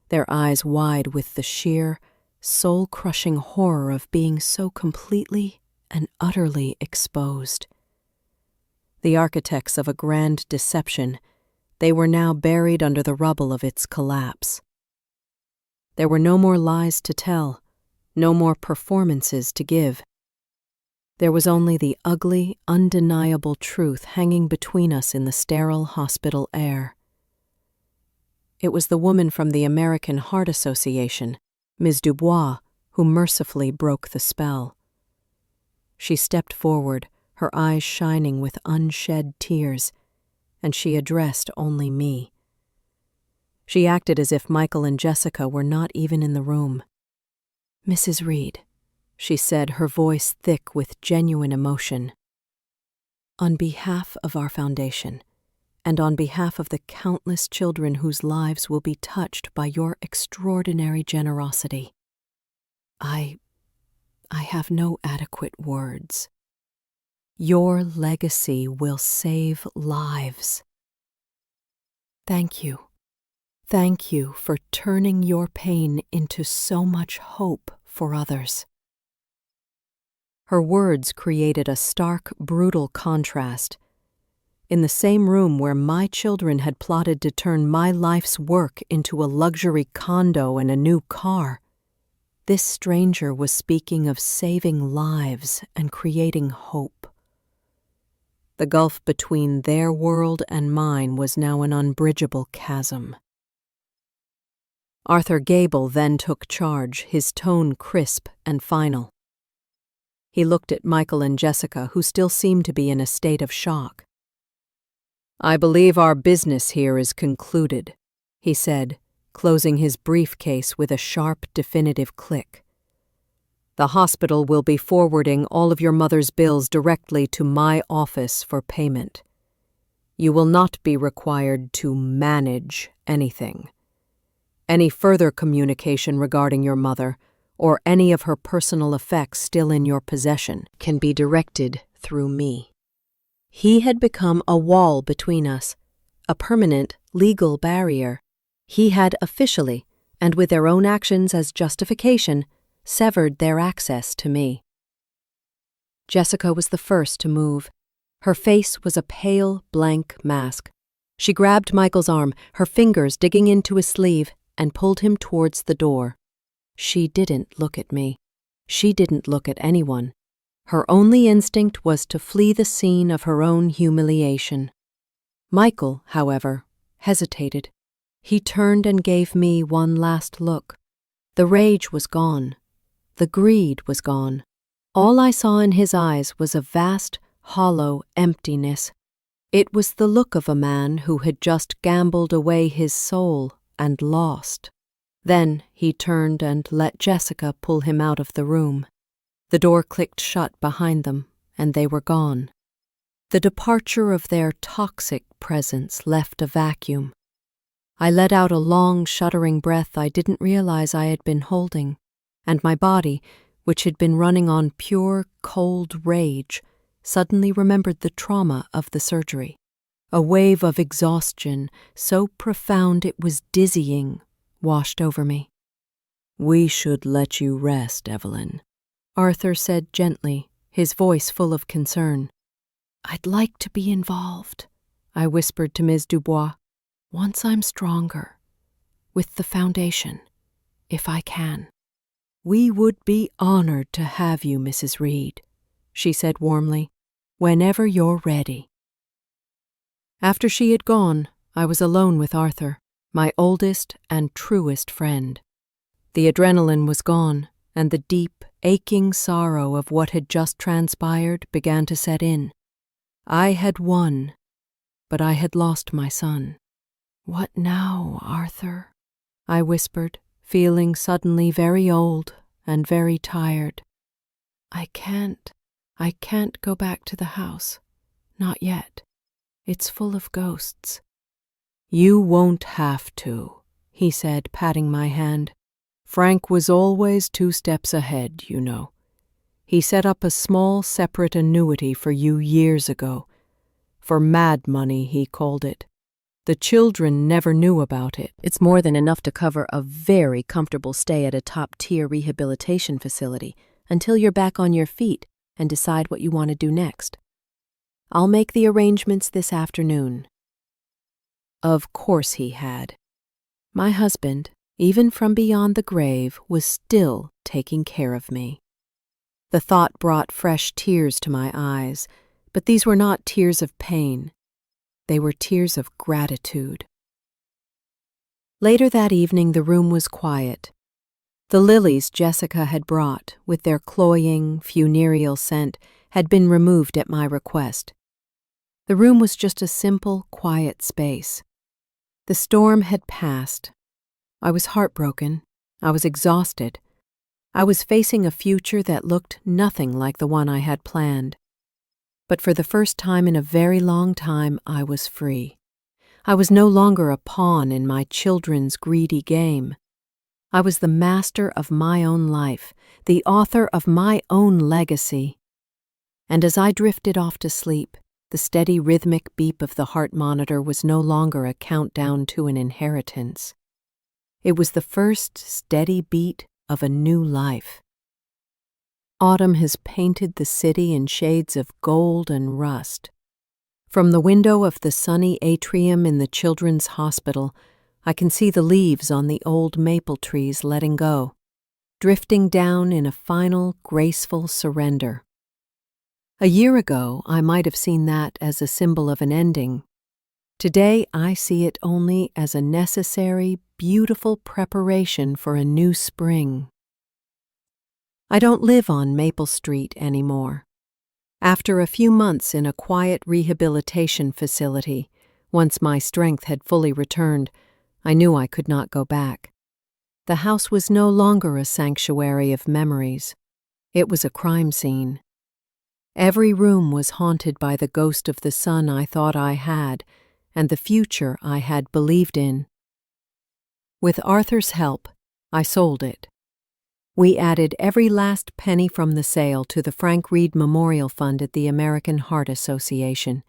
their eyes wide with the sheer, soul-crushing horror of being so completely and utterly exposed. The architects of a grand deception, they were now buried under the rubble of its collapse. There were no more lies to tell, no more performances to give. There was only the ugly, undeniable truth hanging between us in the sterile hospital air. It was the woman from the American Heart Association, Ms. Dubois, who mercifully broke the spell. She stepped forward, her eyes shining with unshed tears, and she addressed only me. She acted as if Michael and Jessica were not even in the room. "Mrs. Reed," she said, her voice thick with genuine emotion, "on behalf of our foundation, and on behalf of the countless children whose lives will be touched by your extraordinary generosity, I have no adequate words. Your legacy will save lives. Thank you. Thank you for turning your pain into so much hope for others." Her words created a stark, brutal contrast. In the same room where my children had plotted to turn my life's work into a luxury condo and a new car, this stranger was speaking of saving lives and creating hope. The gulf between their world and mine was now an unbridgeable chasm. Arthur Gable then took charge, his tone crisp and final. He looked at Michael and Jessica, who still seemed to be in a state of shock. "I believe our business here is concluded," he said, closing his briefcase with a sharp, definitive click. "The hospital will be forwarding all of your mother's bills directly to my office for payment. You will not be required to manage anything. Any further communication regarding your mother, or any of her personal effects still in your possession, can be directed through me." He had become a wall between us, a permanent legal barrier. He had officially, and with their own actions as justification, severed their access to me. Jessica was the first to move. Her face was a pale, blank mask. She grabbed Michael's arm, her fingers digging into his sleeve, and pulled him towards the door. She didn't look at me. She didn't look at anyone. Her only instinct was to flee the scene of her own humiliation. Michael, however, hesitated. He turned and gave me one last look. The rage was gone. The greed was gone. All I saw in his eyes was a vast, hollow emptiness. It was the look of a man who had just gambled away his soul and lost. Then he turned and let Jessica pull him out of the room. The door clicked shut behind them, and they were gone. The departure of their toxic presence left a vacuum. I let out a long, shuddering breath I didn't realize I had been holding, and my body, which had been running on pure, cold rage, suddenly remembered the trauma of the surgery. A wave of exhaustion, so profound it was dizzying, washed over me. "We should let you rest, Evelyn," Arthur said gently, his voice full of concern. "I'd like to be involved," I whispered to Ms. Dubois. "Once I'm stronger, with the foundation, if I can." "We would be honored to have you, Mrs. Reed," she said warmly, "whenever you're ready." After she had gone, I was alone with Arthur, my oldest and truest friend. The adrenaline was gone, and the deep, aching sorrow of what had just transpired began to set in. I had won, but I had lost my son. "What now, Arthur?" I whispered, feeling suddenly very old and very tired. I can't go back to the house. Not yet. It's full of ghosts." "You won't have to," he said, patting my hand. "Frank was always 2 steps ahead, you know. He set up a small separate annuity for you years ago. For mad money, he called it. The children never knew about it." It's more than enough to cover a very comfortable stay at a top-tier rehabilitation facility until you're back on your feet and decide what you want to do next. I'll make the arrangements this afternoon. Of course he had. My husband, even from beyond the grave, was still taking care of me. The thought brought fresh tears to my eyes, but these were not tears of pain. They were tears of gratitude. Later that evening, the room was quiet. The lilies Jessica had brought, with their cloying, funereal scent, had been removed at my request. The room was just a simple, quiet space. The storm had passed. I was heartbroken. I was exhausted. I was facing a future that looked nothing like the one I had planned. But for the first time in a very long time, I was free. I was no longer a pawn in my children's greedy game. I was the master of my own life, the author of my own legacy. And as I drifted off to sleep, the steady rhythmic beep of the heart monitor was no longer a countdown to an inheritance. It was the first steady beat of a new life. Autumn has painted the city in shades of gold and rust. From the window of the sunny atrium in the children's hospital, I can see the leaves on the old maple trees letting go, drifting down in a final, graceful surrender. A year ago, I might have seen that as a symbol of an ending. Today, I see it only as a necessary, beautiful preparation for a new spring. I don't live on Maple Street anymore. After a few months in a quiet rehabilitation facility, once my strength had fully returned, I knew I could not go back. The house was no longer a sanctuary of memories. It was a crime scene. Every room was haunted by the ghost of the son I thought I had, and the future I had believed in. With Arthur's help, I sold it. We added every last penny from the sale to the Frank Reed Memorial Fund at the American Heart Association,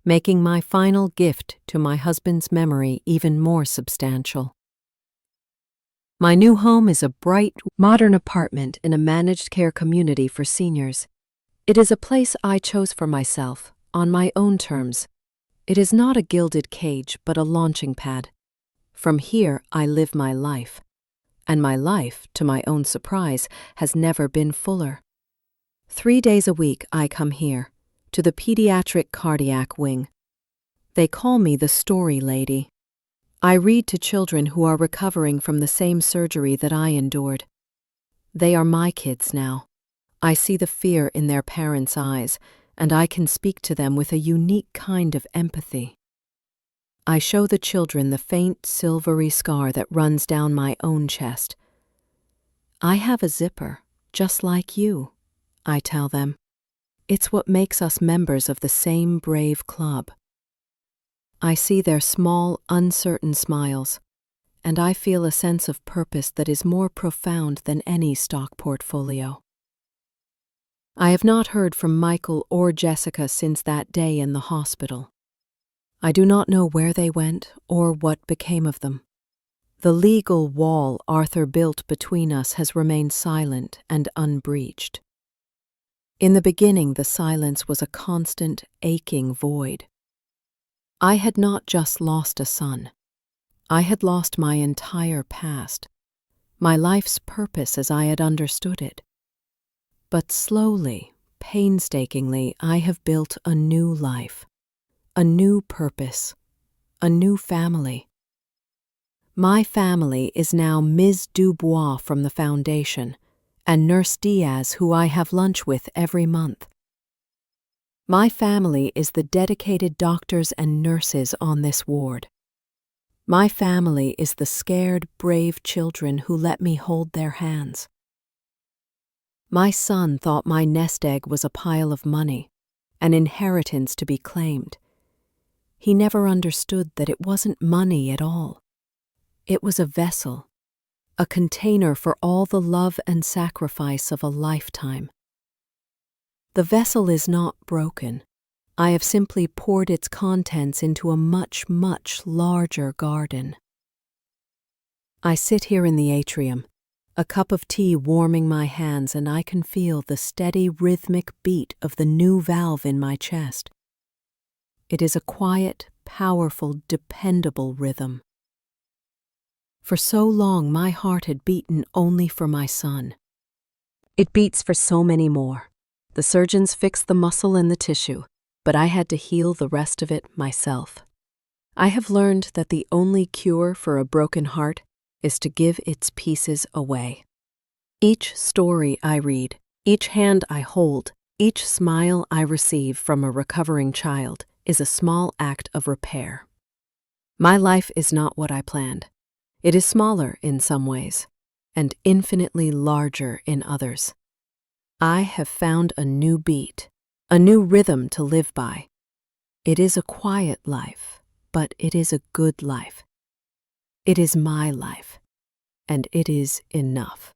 making my final gift to my husband's memory even more substantial. My new home is a bright, modern apartment in a managed care community for seniors. It is a place I chose for myself, on my own terms. It is not a gilded cage, but a launching pad. From here, I live my life. And my life, to my own surprise, has never been fuller. 3 days a week I come here, to the pediatric cardiac wing. They call me the story lady. I read to children who are recovering from the same surgery that I endured. They are my kids now. I see the fear in their parents' eyes, and I can speak to them with a unique kind of empathy. I show the children the faint, silvery scar that runs down my own chest. I have a zipper, just like you, I tell them. It's what makes us members of the same brave club. I see their small, uncertain smiles, and I feel a sense of purpose that is more profound than any stock portfolio. I have not heard from Michael or Jessica since that day in the hospital. I do not know where they went or what became of them. The legal wall Arthur built between us has remained silent and unbreached. In the beginning, the silence was a constant, aching void. I had not just lost a son. I had lost my entire past, my life's purpose as I had understood it. But slowly, painstakingly, I have built a new life. A new purpose, a new family. My family is now Ms. Dubois from the Foundation and Nurse Diaz, who I have lunch with every month. My family is the dedicated doctors and nurses on this ward. My family is the scared, brave children who let me hold their hands. My son thought my nest egg was a pile of money, an inheritance to be claimed. He never understood that it wasn't money at all. It was a vessel, a container for all the love and sacrifice of a lifetime. The vessel is not broken. I have simply poured its contents into a much, much larger garden. I sit here in the atrium, a cup of tea warming my hands, and I can feel the steady, rhythmic beat of the new valve in my chest. It is a quiet, powerful, dependable rhythm. For so long, my heart had beaten only for my son. It beats for so many more. The surgeons fixed the muscle and the tissue, but I had to heal the rest of it myself. I have learned that the only cure for a broken heart is to give its pieces away. Each story I read, each hand I hold, each smile I receive from a recovering child is a small act of repair. My life is not what I planned. It is smaller in some ways, and infinitely larger in others. I have found a new beat, a new rhythm to live by. It is a quiet life, but it is a good life. It is my life, and it is enough.